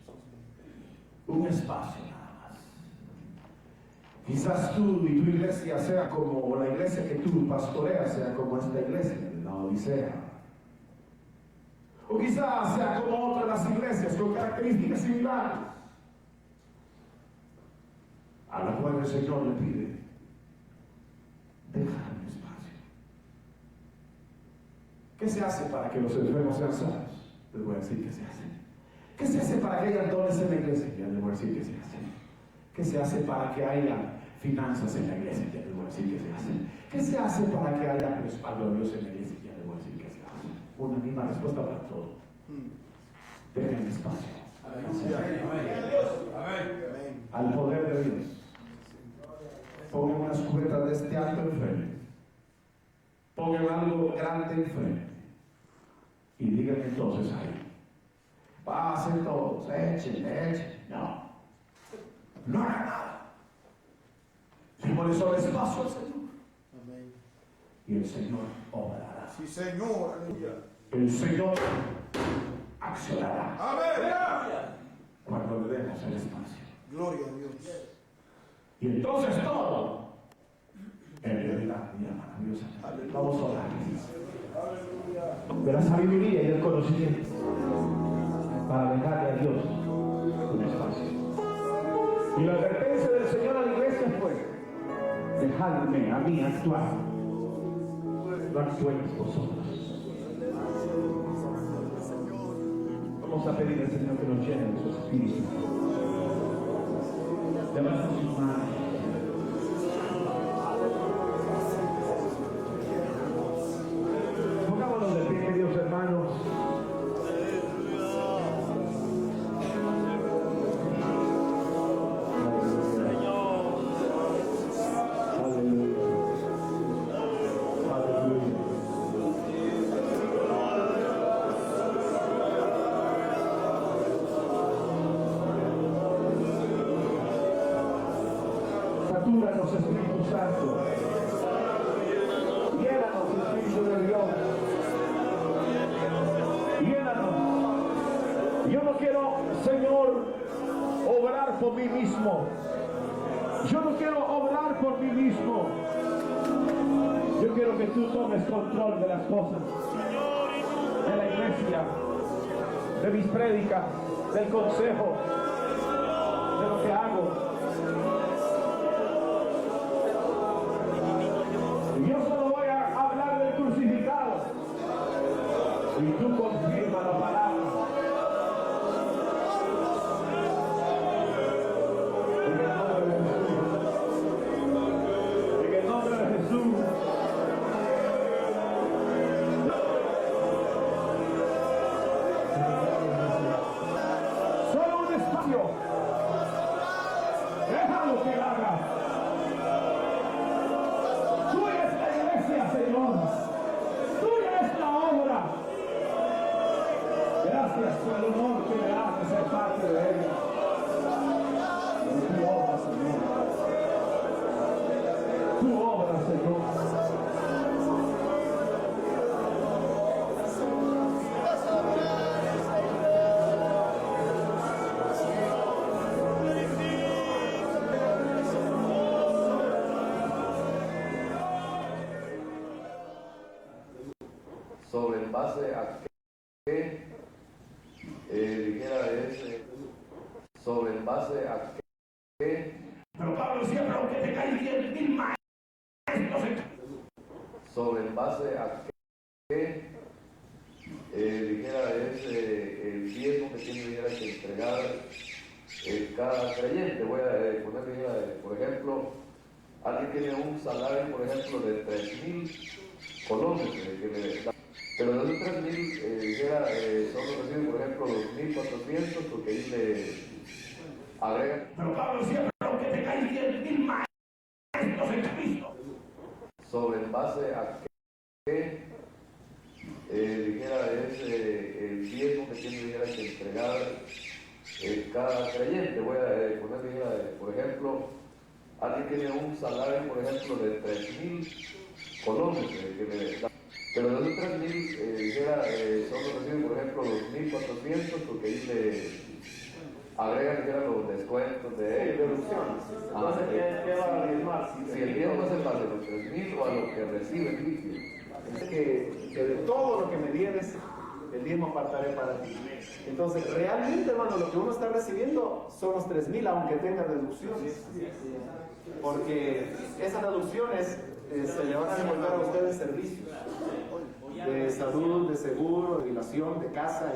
Un espacio nada más. Quizás tú y tu iglesia sea como, o la iglesia que tú pastoreas sea como esta iglesia de la Odisea. O quizás sea como otra de las iglesias con características similares, a la cual el Señor le pide: dejar un espacio. ¿Qué se hace para que los enfermos sean sanos? Les voy a decir qué se hace. ¿Qué se hace para que haya dones en la iglesia? Ya les voy a decir qué se hace. ¿Qué se hace para que haya finanzas en la iglesia? Ya les voy a decir qué se hace. ¿Qué se hace para que haya respaldo de Dios en la iglesia? Ya les voy a decir qué se hace. Una misma respuesta para todo. Dejen espacio al poder de Dios. Pongan unas cubetas de este alto enfrente. Pongan algo grande enfrente. Y digan entonces ahí: pasen todos, echen. No hagan nada. Démosle solo espacio al Señor. Amén. Y el Señor obrará. Sí, Señor. Aleluya. El Señor accionará. Amén. Cuando le demos el espacio. Gloria a Dios. Y entonces todo en realidad sería maravillosa. Vamos a orar. De la sabiduría y del conocimiento para dejarle a Dios un espacio. Y la advertencia del Señor a la iglesia fue: dejadme a mí actuar, no actuéis vosotros. Vamos a pedir al Señor que nos llene de su espíritu. Levanta sus manos. Pongámonos de pie, queridos hermanos. Satúranos, Espíritu Santo. Llénanos, Espíritu de Dios. Llénanos. Yo no quiero, Señor, obrar por mí mismo. Yo no quiero obrar por mí mismo. Yo quiero que tú tomes control de las cosas, de la iglesia, de mis prédicas, del consejo, de lo que hago. Yo solo voy a hablar del crucificado y tú confirma la palabra. En el nombre de Jesús. Solo un espacio. Déjalo que haga. Señor, tuya es la obra. Gracias por el honor que me das de ser parte de ella. Tu obra, Señor. Tu obra, Señor. Sobre el base a que dijera ese, sobre el base a que. Pero Pablo decía: pero que te caiga 10,000 maestros. Sobre el base a que dijera ese, el diezmo que tiene dijera que entregar cada creyente. Voy a poner, dijera, por ejemplo, alguien tiene un salario, por ejemplo, de 3,000 colones que le da. Pero de esos 3.000, dijera, solo reciben, por ejemplo, 2.400, porque ahí le agregan. Pero Pablo decía, pero que tengáis 10.000 maestros en Cristo. Sobre en base a que, dijera, es el diezmo que tiene, dijera, que entregar cada creyente. Voy a poner, dijera, por ejemplo, alguien tiene un salario, por ejemplo, de 3.000 colones, pero de esos 3.000, dijera, solo reciben, por ejemplo, 2.400, porque ahí le agregan, dijera, los descuentos de deducciones. Entonces, ¿qué va a diezmar? Si el diezmo es en base a los 3.000 o a lo que recibe el líquido. Es que de todo lo que me dieres, el diezmo apartaré para ti. Entonces, realmente, hermano, lo que uno está recibiendo son los 3.000, aunque tenga deducciones. Porque esas deducciones se le van a devolver a ustedes servicios de salud, de seguro, de jubilación, de casa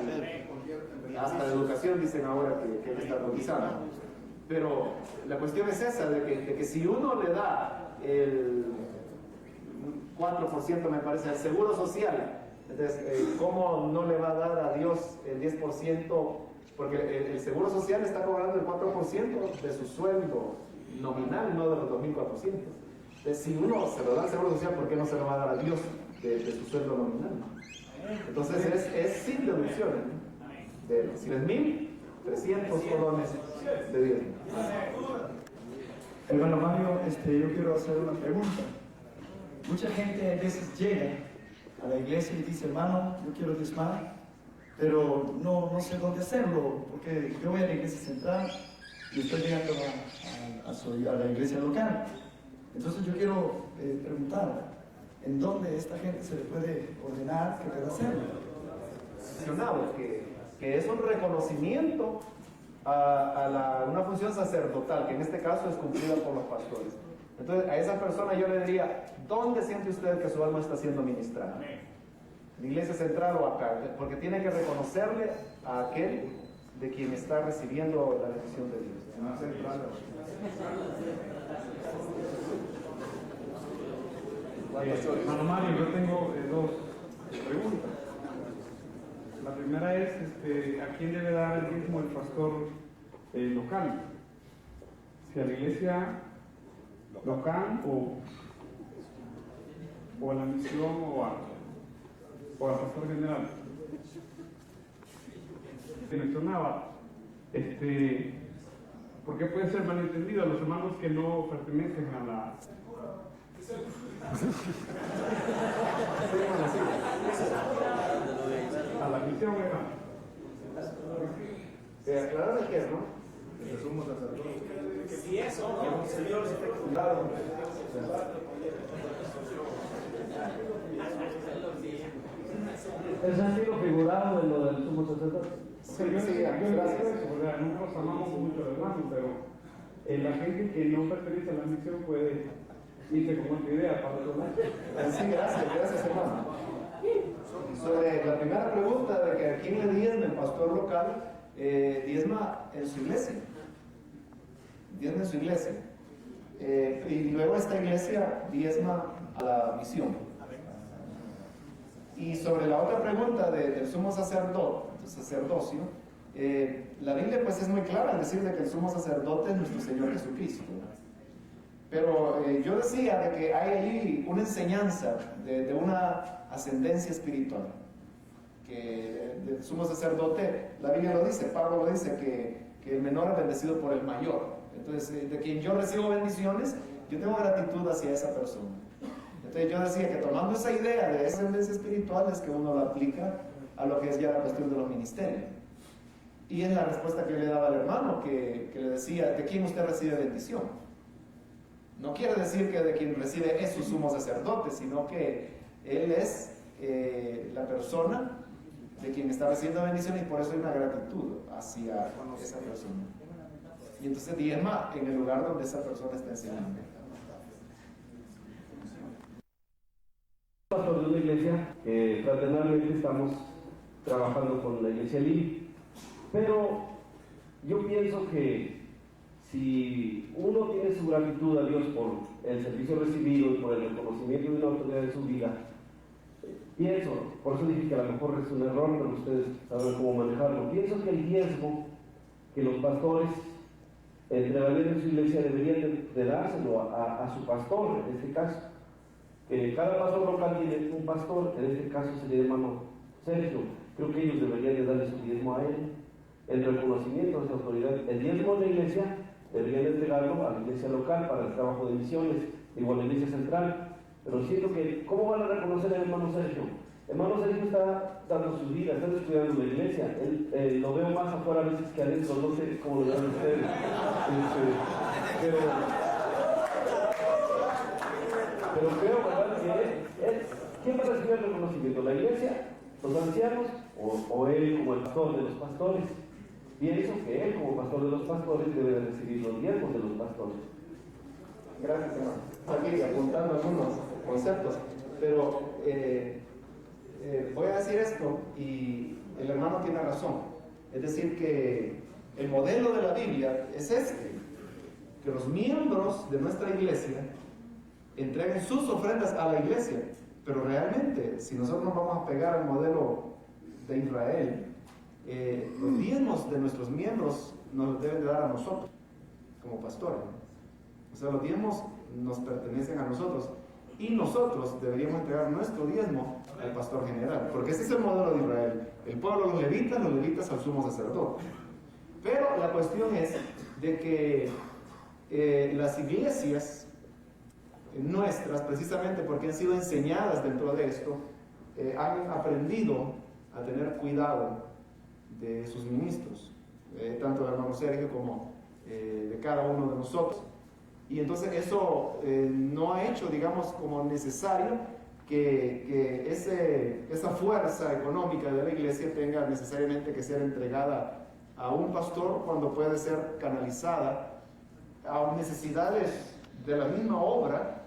y hasta de educación, dicen ahora que hay que estar cotizando. Pero la cuestión es esa, de que si uno le da el 4%, me parece, al seguro social, entonces, ¿cómo no le va a dar a Dios el 10%? Porque el seguro social está cobrando el 4% de su sueldo nominal, no de los 2.400. Entonces, si uno se lo da al seguro social, ¿por qué no se lo va a dar a Dios de su sueldo nominal? Entonces, es sin deducciones, ¿no? De 3.300 colones de diezmo. Hermano Mario, yo quiero hacer una pregunta. Mucha gente a veces llega a la iglesia y dice, hermano, yo quiero diezmar, pero no sé dónde hacerlo, porque yo voy a la iglesia central y estoy llegando a la iglesia local. Entonces yo quiero preguntar, ¿en dónde esta gente se le puede ordenar que pueda hacerlo? Mencionado que es un reconocimiento a una función sacerdotal, que en este caso es cumplida por los pastores. Entonces, a esa persona yo le diría, ¿dónde siente usted que su alma está siendo ministrada? ¿En la iglesia central o acá? Porque tiene que reconocerle a aquel de quien está recibiendo la bendición de Dios. En la central. Hermano Mario, yo tengo dos preguntas. La primera es, ¿a quién debe dar el diezmo el pastor local? Si a la iglesia local o a la misión o al pastor general. Se mencionaba, porque puede ser malentendido a los hermanos que no pertenecen a la misión, hermano. Aclarar que es, ¿no? Que somos sacerdotes. Que si eso, ¿no? Señor, ¿El sentido figurado de lo del sumo sacerdote? Sí, Nosotros amamos mucho a los hermanos, pero la gente que no pertenece a la misión puede irse con otra idea para otro lado. Sí, gracias hermano. Sobre la primera pregunta de que a quién le diezma el pastor local, diezma en su iglesia. Diezma en su iglesia. Y luego esta iglesia diezma a la misión. Y sobre la otra pregunta del sumo sacerdocio, la Biblia pues es muy clara al decir de que el sumo sacerdote es nuestro Señor Jesucristo. Pero yo decía de que hay ahí una enseñanza de una ascendencia espiritual, que del sumo sacerdote, la Biblia lo dice, Pablo lo dice, que el menor es bendecido por el mayor. Entonces, de quien yo recibo bendiciones, yo tengo gratitud hacia esa persona. Entonces yo decía que tomando esa idea de esa ascendencia espiritual es que uno la aplica a lo que es ya la cuestión de los ministerios. Y es la respuesta que yo le daba al hermano, que le decía, ¿de quién usted recibe bendición? No quiere decir que de quien recibe es su sumo sacerdote, sino que él es la persona de quien está recibiendo bendición y por eso hay una gratitud hacia esa persona. Y entonces diezma en el lugar donde esa persona está enseñando. Pastor de una iglesia, fraternalmente estamos trabajando con la iglesia Lili, pero yo pienso que si uno tiene su gratitud a Dios por el servicio recibido y por el reconocimiento de una autoridad de su vida, pienso, por eso dije que a lo mejor es un error, pero ustedes saben cómo manejarlo. Pienso que el diezmo que los pastores entregarían en su iglesia deberían de dárselo a su pastor, en este caso. Que cada pastor local tiene un pastor, en este caso sería el hermano Sergio. Creo que ellos deberían de darle su diezmo a él, en reconocimiento a esa autoridad. El diezmo de la iglesia deberían de entregarlo a la iglesia local para el trabajo de misiones, igual a la iglesia central. Pero siento que, ¿cómo van a reconocer al hermano Sergio? El hermano Sergio está dando su vida, está descuidando la iglesia. Él lo veo más afuera a veces que adentro, no sé cómo lo ven ustedes. Pero creo, ¿verdad?, que ¿quién va a recibir el reconocimiento? ¿La iglesia? ¿Los ancianos? ¿O él como el pastor de los pastores? Pienso que él como pastor de los pastores debe de recibir los diezmos de los pastores. Gracias, hermano. Aquí apuntando algunos conceptos, pero voy a decir esto y el hermano tiene razón. Es decir, que el modelo de la Biblia es este, que los miembros de nuestra iglesia entreguen sus ofrendas a la iglesia, pero realmente, si nosotros nos vamos a pegar al modelo de Israel, los diezmos de nuestros miembros nos deben de dar a nosotros, como pastores, ¿no? O sea, los diezmos nos pertenecen a nosotros y nosotros deberíamos entregar nuestro diezmo al pastor general, porque ese es el modelo de Israel. El pueblo, los levitas al sumo sacerdote. Pero la cuestión es de que las iglesias nuestras, precisamente porque han sido enseñadas dentro de esto, han aprendido a tener cuidado de sus ministros, tanto del hermano Sergio como de cada uno de nosotros. Y entonces eso no ha hecho, digamos, como necesario que esa fuerza económica de la iglesia tenga necesariamente que ser entregada a un pastor, cuando puede ser canalizada a necesidades de la misma obra.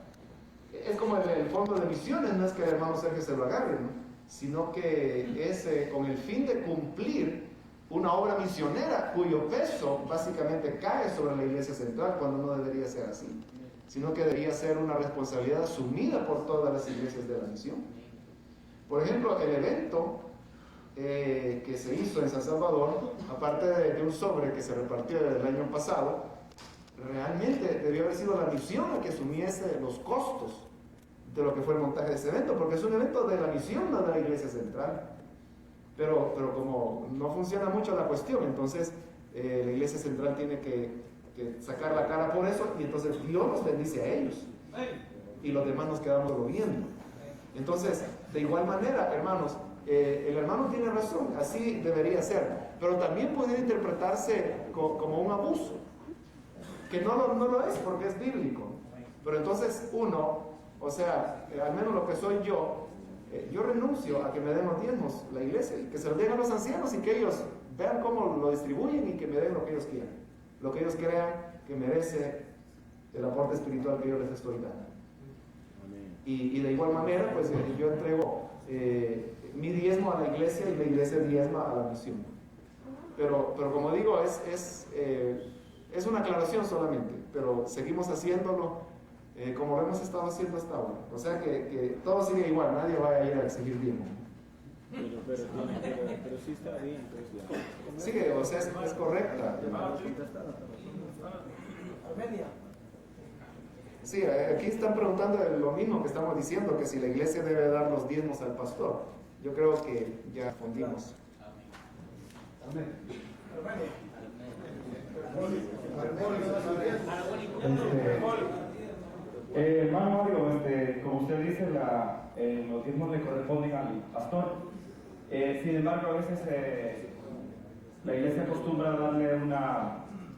Es como el fondo de misiones, no es que el hermano Sergio se lo agarre, ¿no?, sino que es con el fin de cumplir una obra misionera cuyo peso básicamente cae sobre la iglesia central, cuando no debería ser así, sino que debería ser una responsabilidad asumida por todas las iglesias de la misión. Por ejemplo, el evento que se hizo en San Salvador, aparte de un sobre que se repartió el año pasado, realmente debió haber sido la misión la que asumiese los costos de lo que fue el montaje de ese evento, porque es un evento de la misión, no de la iglesia central. Pero como no funciona mucho la cuestión, entonces la iglesia central tiene que sacar la cara por eso, y entonces Dios nos bendice a ellos y los demás nos quedamos viendo. Entonces, de igual manera, hermanos, el hermano tiene razón, así debería ser, pero también podría interpretarse como un abuso, que no lo es, porque es bíblico. Pero entonces uno, o sea, al menos lo que soy yo renuncio a que me den los diezmos la iglesia, y que se los den a los ancianos, y que ellos vean cómo lo distribuyen, y que me den lo que ellos quieran, lo que ellos crean que merece el aporte espiritual que yo les estoy dando. Y de igual manera, pues yo entrego mi diezmo a la iglesia, y la iglesia diezma a la misión. Pero como digo, es una aclaración solamente, pero seguimos haciéndolo como lo hemos estado haciendo hasta ahora. O sea que todo sigue igual, nadie va a ir a exigir diezmo. Pero sí está bien. Sí, o sea, es correcta. Sí, aquí están preguntando lo mismo que estamos diciendo, que si la iglesia debe dar los diezmos al pastor. Yo creo que ya respondimos. Amén. Hermano Mario, como usted dice, los diezmos le corresponden al pastor. Sin embargo, a veces la iglesia acostumbra a darle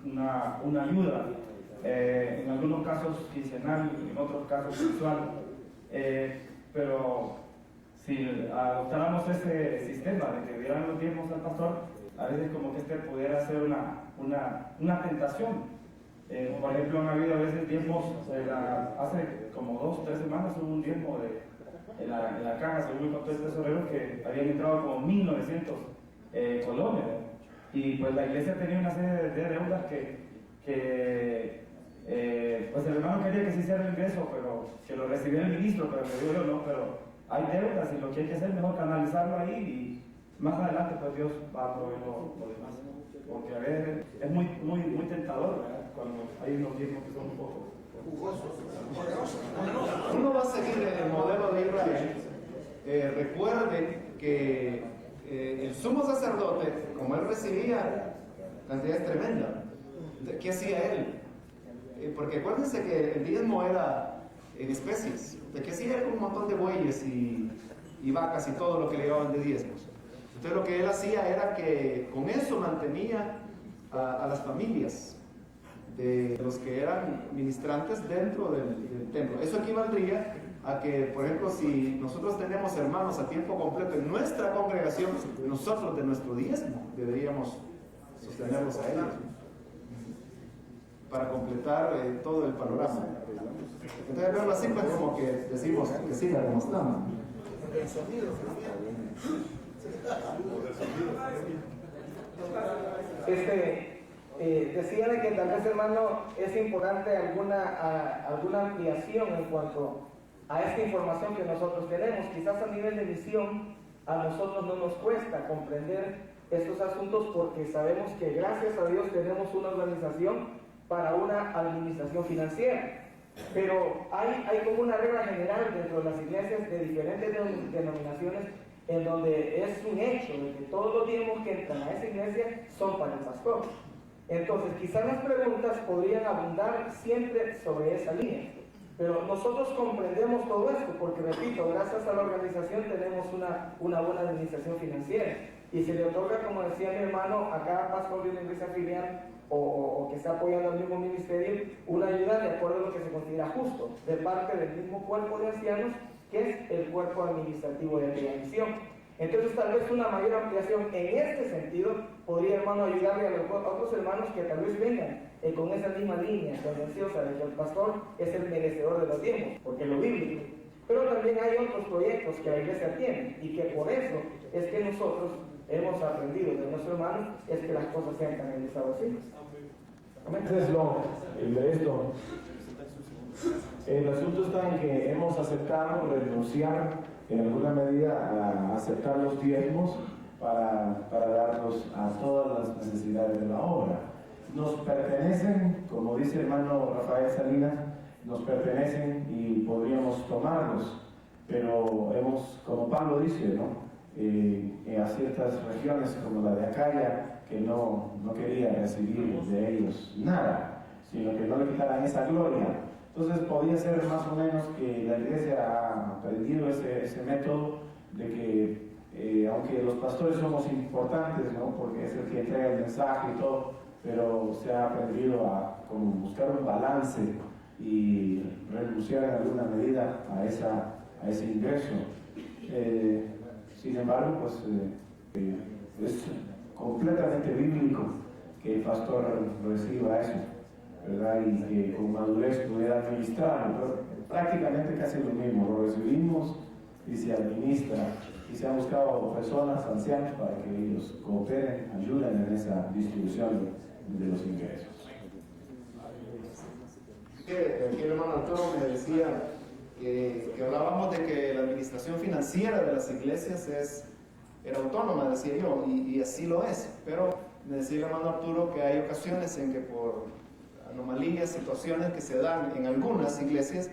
una ayuda, en algunos casos quincenal, en otros casos mensual. Pero si adoptáramos ese sistema de que dieran los diezmos al pastor, a veces como que pudiera ser una tentación. Por ejemplo, han habido a veces diezmos, hace como 2 o 3 semanas hubo un diezmo en la caja, según me contó el tesorero, que habían entrado como 1.900 colones. Y pues la iglesia tenía una serie de deudas que pues el hermano quería que se hiciera el ingreso, pero que lo recibiera el ministro, pero me dijo yo no, pero hay deudas y lo que hay que hacer es mejor canalizarlo ahí y más adelante pues Dios va a proveer lo demás. Porque a veces es muy tentador, ¿verdad? Cuando hay unos tiempos que son un poco Uno va a seguir el modelo de Israel. Recuerden que el sumo sacerdote, como él recibía cantidades tremendas, ¿qué hacía él? Porque acuérdense que el diezmo era en especies. ¿De qué hacía él con un montón de bueyes y vacas y todo lo que le llevaban de diezmos? Entonces lo que él hacía era que con eso mantenía a las familias de los que eran ministrantes dentro del templo. Eso equivaldría a que, por ejemplo, si nosotros tenemos hermanos a tiempo completo en nuestra congregación, nosotros de nuestro diezmo deberíamos sostenerlos a ellos para completar todo el panorama. Entonces, verlo así, pues como que decimos que siga como estamos. Decía de que tal vez, hermano, es importante alguna ampliación en cuanto a esta información que nosotros tenemos. Quizás a nivel de misión a nosotros no nos cuesta comprender estos asuntos porque sabemos que gracias a Dios tenemos una organización para una administración financiera. Pero hay como una regla general dentro de las iglesias de diferentes denominaciones en donde es un hecho de que todos los diezmos que entran a esa iglesia son para el pastor. Entonces, quizás las preguntas podrían abundar siempre sobre esa línea. Pero nosotros comprendemos todo esto porque, repito, gracias a la organización tenemos una buena administración financiera. Y se le otorga, como decía mi hermano, a cada pastor de una iglesia filial o que está apoyando al mismo ministerio, una ayuda de acuerdo a lo que se considera justo, de parte del mismo cuerpo de ancianos, que es el cuerpo administrativo de aquella misión. Entonces, tal vez una mayor ampliación en este sentido podría, hermano, ayudarle a otros hermanos que tal vez vengan con esa misma línea tendenciosa de que el pastor es el merecedor de los diezmos, porque lo bíblico. Pero también hay otros proyectos que la iglesia tiene y que por eso es que nosotros hemos aprendido de nuestros hermanos es que las cosas sean canalizadas así. Entonces, de esto, el asunto está en que hemos aceptado renunciar en alguna medida a aceptar los diezmos para darlos a todas las necesidades de la obra. Nos pertenecen, como dice el hermano Rafael Salinas, nos pertenecen y podríamos tomarlos, pero hemos, como Pablo dice, ¿no? A ciertas regiones como la de Acaya, que no quería recibir de ellos nada, sino que no le quitaran esa gloria. Entonces podría ser más o menos que la iglesia ha aprendido ese método de que aunque los pastores somos importantes, ¿no? Porque es el que entrega el mensaje y todo, pero se ha aprendido a como buscar un balance y renunciar en alguna medida a ese ingreso. Sin embargo, pues es completamente bíblico que el pastor reciba eso, ¿verdad? Y que con madurez pudiera administrarlo. Pero prácticamente casi lo mismo, lo recibimos y se administra. Y se han buscado personas, ancianos, para que ellos cooperen, ayuden en esa distribución de los ingresos. Aquí el hermano Arturo me decía que hablábamos de que la administración financiera de las iglesias era autónoma, decía yo, y así lo es. Pero me decía el hermano Arturo que hay ocasiones en que por anomalías, situaciones que se dan en algunas iglesias,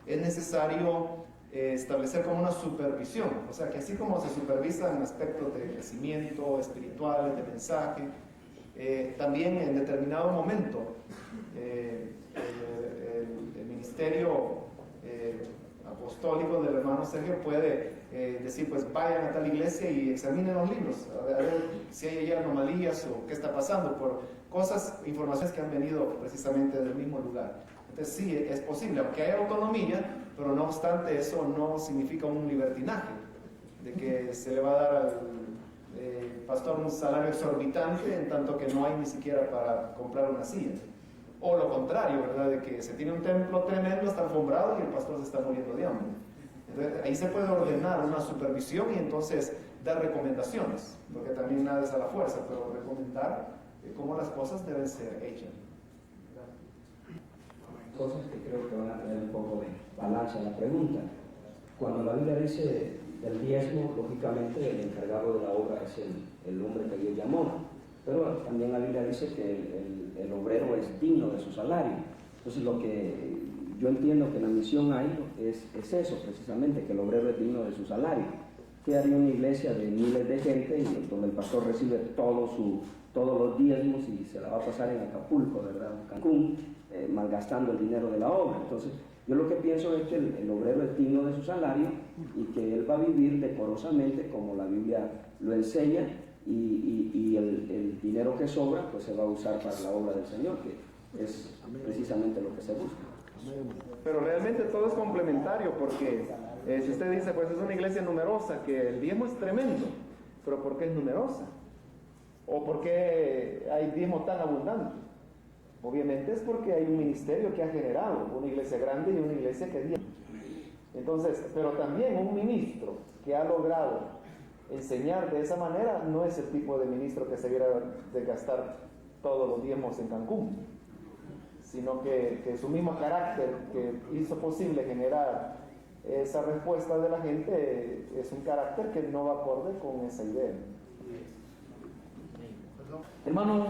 es necesario establecer como una supervisión. O sea, que así como se supervisan aspectos de crecimiento espiritual, de mensaje, también en determinado momento el ministerio apostólico del hermano Sergio puede decir, pues vayan a tal iglesia y examinen los libros, a ver si hay allá anomalías o qué está pasando por cosas, informaciones que han venido precisamente del mismo lugar. Entonces sí, es posible, aunque haya autonomía, pero no obstante eso no significa un libertinaje, de que se le va a dar al pastor un salario exorbitante en tanto que no hay ni siquiera para comprar una silla. O lo contrario, ¿verdad? De que se tiene un templo tremendo, está alfombrado y el pastor se está muriendo de hambre. Entonces, ahí se puede ordenar una supervisión y entonces dar recomendaciones, porque también nada es a la fuerza, pero recomendar cómo las cosas deben ser hechas. Cosas que creo que van a tener un poco de balance a la pregunta. cuando la Biblia dice el diezmo, lógicamente el encargado de la obra es el hombre que Dios llamó, pero también la Biblia dice que el obrero es digno de su salario. Entonces lo que yo entiendo que la misión hay es eso, precisamente, que el obrero es digno de su salario. Que haría una iglesia de miles de gente y donde el pastor recibe todos los diezmos y se la va a pasar en Acapulco, ¿verdad? Cancún, malgastando el dinero de la obra. Entonces, yo lo que pienso es que el obrero es digno de su salario y que él va a vivir decorosamente como la Biblia lo enseña y el dinero que sobra pues se va a usar para la obra del Señor, que es precisamente lo que se busca. Pero realmente todo es complementario porque si usted dice, pues es una iglesia numerosa, que el diezmo es tremendo, pero ¿por qué es numerosa? ¿O por qué hay diezmo tan abundante? Obviamente es porque hay un ministerio que ha generado una iglesia grande y una iglesia que diezma. Entonces, pero también un ministro que ha logrado enseñar de esa manera no es el tipo de ministro que se viera de gastar todos los diezmos en Cancún, sino que su mismo carácter que hizo posible generar esa respuesta de la gente es un carácter que no va acorde con esa idea. Hermano,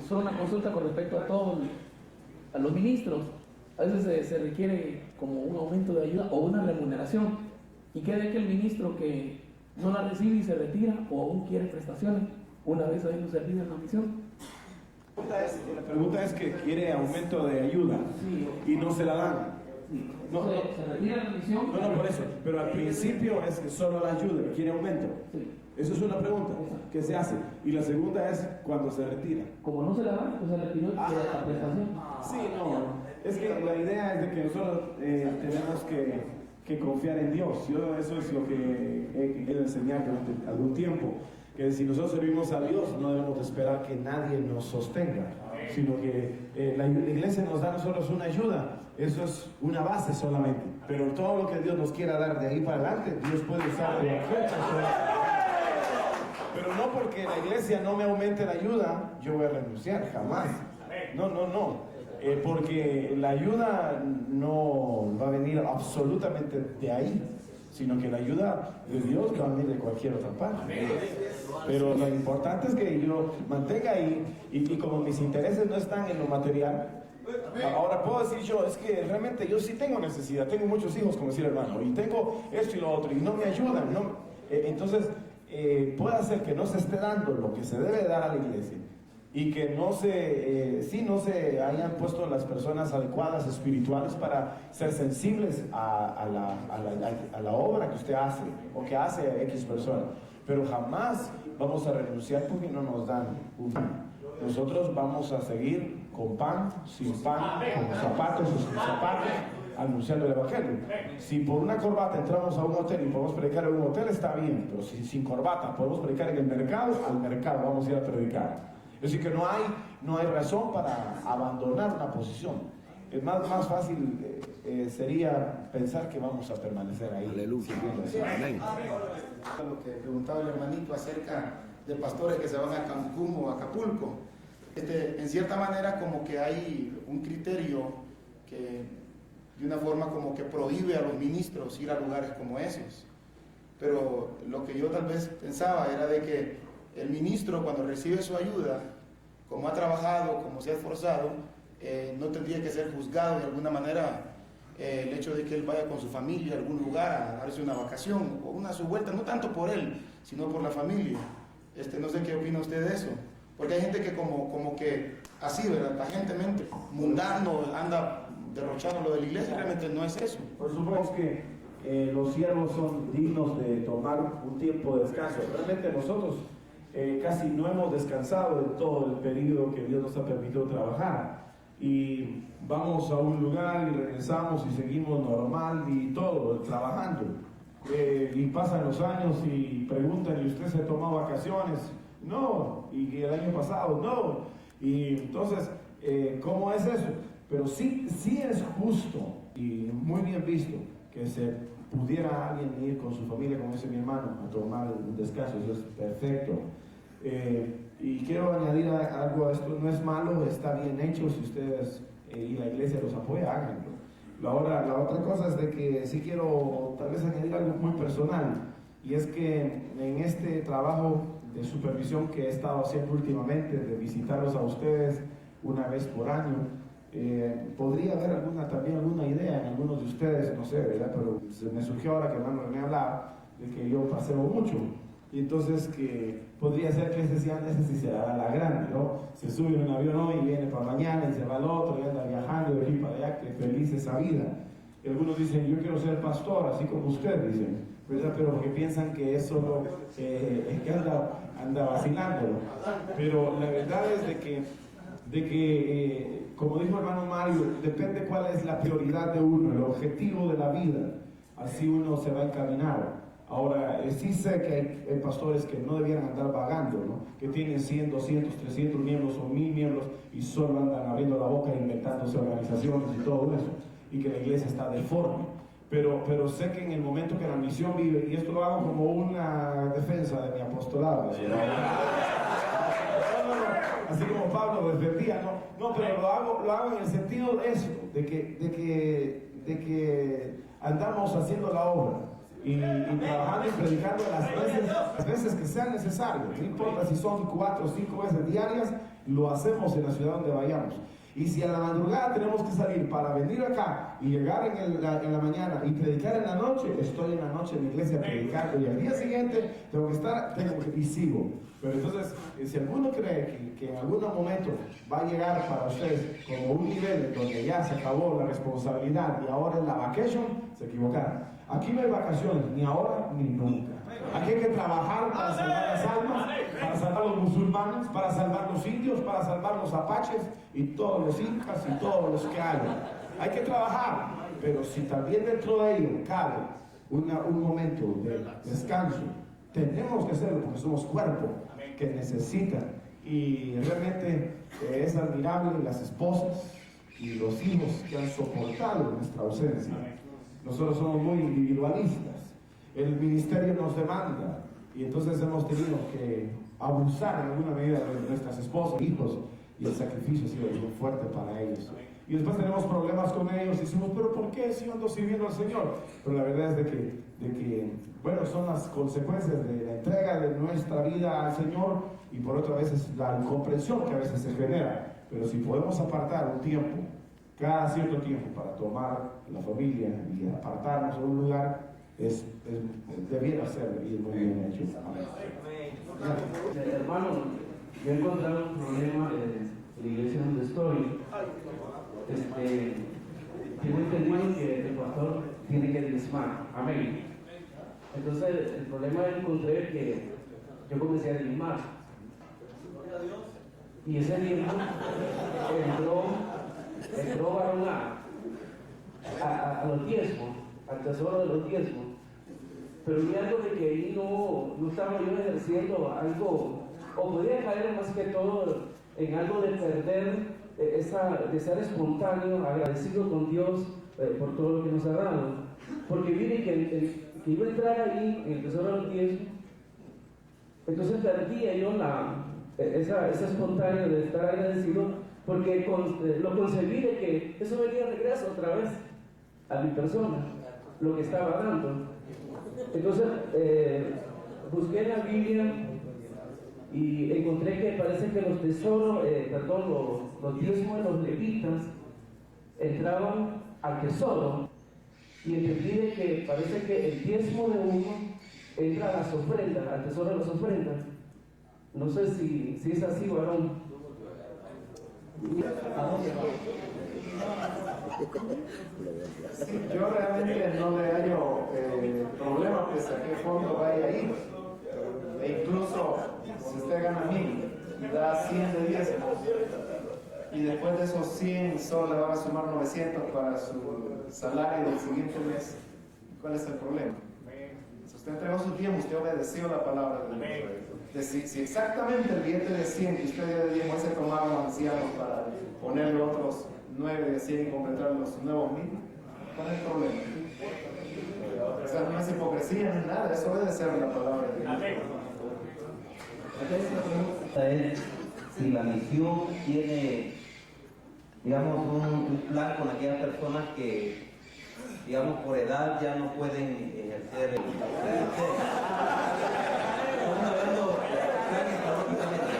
solo una consulta con respecto a los ministros. A veces se requiere como un aumento de ayuda o una remuneración. ¿Y qué de que el ministro que no la recibe y se retira o aún quiere prestaciones una vez habiendo servido en la misión? La pregunta es que quiere aumento de ayuda y no se la dan. No, se retira de la misión. No, por eso. Pero al principio es que solo la ayuda, quiere aumento. Eso es una pregunta que se hace. Y la segunda es cuando se retira. Como no se la dan, pues se retiró y quiere la prestación. Sí, no. Es que la idea es de que nosotros tenemos que confiar en Dios. Yo eso es lo que he querido enseñar durante algún tiempo. Que si nosotros servimos a Dios, no debemos esperar que nadie nos sostenga, sino que la iglesia nos da a nosotros una ayuda. Eso es una base solamente. Pero todo lo que Dios nos quiera dar de ahí para adelante, Dios puede usar de cualquier persona. Pero no porque la iglesia no me aumente la ayuda, yo voy a renunciar, jamás. No. Porque la ayuda no va a venir absolutamente de ahí, sino que la ayuda de Dios va a venir de cualquier otra parte. Pero lo importante es que yo mantenga ahí, y como mis intereses no están en lo material, ahora puedo decir yo, es que realmente yo sí tengo necesidad, tengo muchos hijos, como decía el hermano, y tengo esto y lo otro, y no me ayudan, entonces puede hacer que no se esté dando lo que se debe dar a la iglesia, y que no se hayan puesto las personas adecuadas espirituales para ser sensibles a la obra que usted hace o que hace X persona. Pero jamás vamos a renunciar porque no nos dan un pan. Nosotros vamos a seguir con pan, sin pan, con zapatos o sin zapatos, anunciando el evangelio. Si por una corbata entramos a un hotel y podemos predicar en un hotel, está bien, pero si sin corbata podemos predicar en el mercado, al mercado vamos a ir a predicar. Es decir, que no hay razón para abandonar una posición. Es más fácil sería pensar que vamos a permanecer ahí. Aleluya. Amén. Lo que preguntaba el hermanito acerca de pastores que se van a Cancún o a Acapulco. En cierta manera como que hay un criterio que de una forma como que prohíbe a los ministros ir a lugares como esos. Pero lo que yo tal vez pensaba era de que el ministro, cuando recibe su ayuda, como ha trabajado, como se ha esforzado, no tendría que ser juzgado de alguna manera el hecho de que él vaya con su familia a algún lugar a darse una vacación o su vuelta, no tanto por él, sino por la familia. No sé qué opina usted de eso, porque hay gente que como que así, ¿verdad? Tajentemente, mundano, anda derrochando lo de la iglesia, realmente no es eso. Por supuesto que los siervos son dignos de tomar un tiempo de descanso. Realmente nosotros casi no hemos descansado en todo el periodo que Dios nos ha permitido trabajar, y vamos a un lugar y regresamos y seguimos normal y todo, trabajando, y pasan los años y preguntan, ¿y usted se tomó vacaciones? No. ¿Y el año pasado? No. Y entonces, ¿cómo es eso? Pero sí es justo y muy bien visto que se pudiera alguien ir con su familia, como dice mi hermano, a tomar un descanso. Eso es perfecto. Y quiero añadir algo a esto: no es malo, está bien hecho. Si ustedes y la iglesia los apoya, háganlo. Ahora, la otra cosa es de que sí quiero tal vez añadir algo muy personal, y es que en este trabajo de supervisión que he estado haciendo últimamente, de visitarlos a ustedes una vez por año, podría haber también alguna idea en algunos de ustedes, no sé, ¿verdad? Pero se me surgió ahora que hermano me hablaba de que yo paseo mucho, y entonces que podría ser que ese sí se hará la grande, ¿no? Se sube en un avión hoy y viene para mañana y se va al otro y anda viajando de aquí para allá, que feliz esa vida. Y algunos dicen, yo quiero ser pastor, así como usted, dicen, ¿verdad? Pero porque piensan que eso es que anda vacilándolo. Pero la verdad es de que como dijo hermano Mario, depende cuál es la prioridad de uno, el objetivo de la vida, así uno se va a encaminar. Ahora, sí sé que hay pastores que no debieran andar vagando, ¿no? Que tienen 100, 200, 300 miembros o 1000 miembros y solo andan abriendo la boca e inventándose organizaciones y todo eso, y que la iglesia está deforme. Pero sé que en el momento que la misión vive, y esto lo hago como una defensa de mi apostolado, así como Pablo defendía, no, pero lo hago en el sentido de eso, de que andamos haciendo la obra y trabajando y predicando las veces que sean necesarias, no importa si son 4 o 5 veces diarias, lo hacemos en la ciudad donde vayamos. Y si a la madrugada tenemos que salir para venir acá y llegar en la mañana y predicar en la noche, estoy en la noche en la iglesia predicando, y al día siguiente tengo que y sigo. Pero entonces, si alguno cree que en algún momento va a llegar para ustedes como un nivel en donde ya se acabó la responsabilidad y ahora es la vacation, se equivocaron. Aquí no hay vacaciones, ni ahora ni nunca. Aquí hay que trabajar para salvar las almas, para salvar los musulmanes, para salvar los indios, para salvar los apaches y todos los incas y todos los que hay. Hay que trabajar, pero si también dentro de ello cabe un momento de descanso, tenemos que hacerlo porque somos cuerpo que necesita. Y realmente es admirable las esposas y los hijos que han soportado nuestra ausencia. Nosotros somos muy individualistas, el ministerio nos demanda y entonces hemos tenido que abusar en alguna medida de nuestras esposas, hijos, y el sacrificio ha sido muy fuerte para ellos. Y después tenemos problemas con ellos y decimos, pero ¿por qué si ando sirviendo al Señor? Pero la verdad es de que bueno, son las consecuencias de la entrega de nuestra vida al Señor, y por otra vez es la incomprensión que a veces se genera. Pero si podemos apartar un tiempo, cada cierto tiempo, para tomar la familia y apartarnos a un lugar, debiera ser y es muy bien hecho. Hermano, yo he encontrado un problema en la iglesia donde estoy. Tengo entendido que el pastor tiene que diezmar. Amén. Entonces, el problema que encontré es que yo comencé a diezmar. Y ese diezmo entró varón a los diezmos, al tesoro de los diezmos. Pero vi algo de que ahí no estaba yo ejerciendo algo, o podía caer más que todo en algo de perder de ser espontáneo, agradecido con Dios por todo lo que nos ha dado. Porque vi que iba a entrar ahí en el tesoro de los diezmos, entonces perdía yo esa espontánea de estar agradecido, porque lo concebí de que eso venía de regreso otra vez a mi persona, lo que estaba dando. Entonces busqué en la Biblia y encontré que parece que los tesoros, los diezmos de los levitas entraban al tesoro, y entendí de que parece que el diezmo de uno entra a las ofrendas, al tesoro de las ofrendas. No sé si es así, varón. Yo realmente no le hallo problema pues a qué fondo vaya a ir, e incluso si usted gana 1000 y da 100 de diezmos, y después de esos 100 solo le van a sumar 900 para su salario del siguiente mes, ¿cuál es el problema? Si usted entregó su tiempo, usted obedeció la palabra de Dios. Si exactamente el billete de 100 que usted dio de diezmo se tomaron ancianos para ponerle otros 9 de 100 y completar los nuevos 1000, ¿cuál es el problema? O sea, no es hipocresía ni nada, es obedecer la palabra de Dios. Es si la misión tiene, digamos, un plan con aquella persona personas que, digamos, por edad ya no pueden ejercer el Estamos hablando ecológicamente.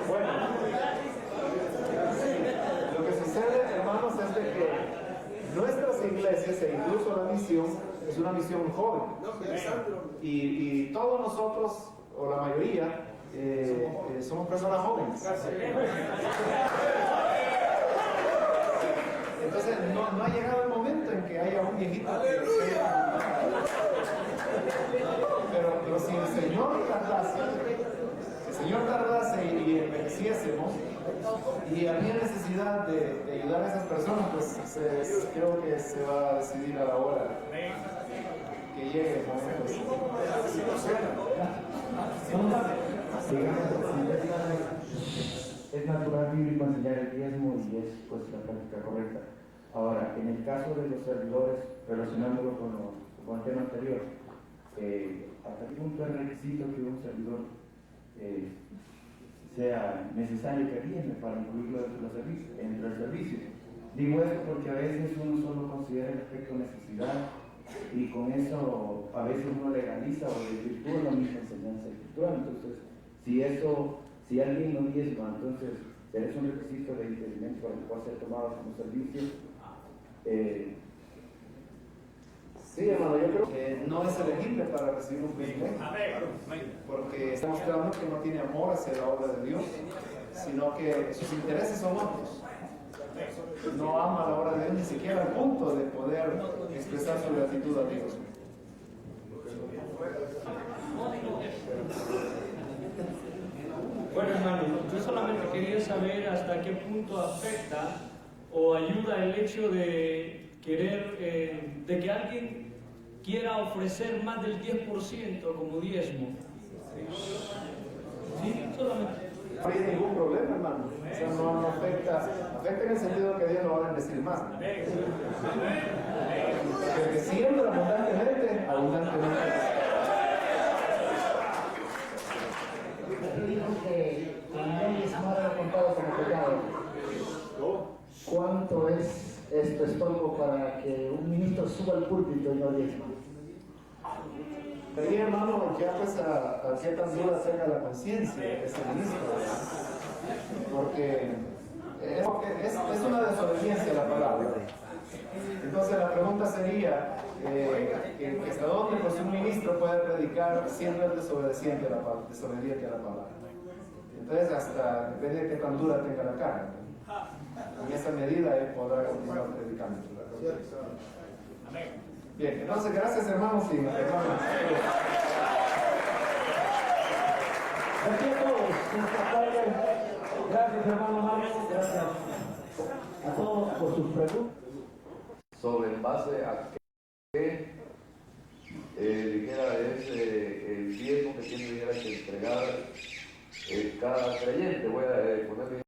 Bueno, lo que sucede, hermanos, es de que nuestras iglesias e incluso la misión es una misión joven. Y todos nosotros, o la mayoría, somos personas jóvenes. Entonces no ha llegado el momento en que haya un viejito pero si el Señor tardase y envejeciésemos y había necesidad de ayudar a esas personas, pues creo que se va a decidir a la hora que llegue el momento. Es natural bíblico enseñar el diezmo y es pues la práctica correcta. Ahora, en el caso de los servidores, relacionándolo con el tema anterior, ¿hasta qué punto es requisito que un servidor sea necesario que viene para incluirlo entre el servicio? Digo esto porque a veces uno solo considera el aspecto necesidad y con eso a veces uno legaliza o desvirtúa la misma enseñanza espiritual. Entonces, si alguien no diezma, entonces es un requisito de impedimento para que pueda ser tomado como servicio. Sí, hermano, yo creo que no es elegible para recibir un privilegio, porque está mostrando que no tiene amor hacia la obra de Dios, sino que sus intereses son otros. No ama la obra de Dios ni siquiera al punto de poder expresar su gratitud a Dios. Bueno, hermano, yo solamente quería saber hasta qué punto afecta o ayuda el hecho de querer, de que alguien quiera ofrecer más del 10% como diezmo. Sí, solamente. No hay ningún problema, hermano. O sea, no afecta en el sentido que Dios lo va a bendecir más. Porque siembra abundantemente, abundantemente. Dijo que el diezmar era contado como pecado. ¿Cuánto es esto estorbo para que un ministro suba al púlpito y no diezma? Pedí, hermano, ya pues a qué tan dura tenga la conciencia de ese ministro, porque es una desobediencia a la palabra. Entonces la pregunta sería, ¿hasta dónde pues, un ministro puede predicar siendo el desobediente a la palabra? Entonces hasta depende de qué tan dura tenga la carga. En esa medida él podrá continuar predicando. Bien, entonces gracias hermanos y hermanas. Gracias a todos. Gracias hermano Mario. Gracias a todos por sus preguntas. Sobre en base a que dijera es el diezmo que tiene dijera que entregar cada creyente. Voy a ponerle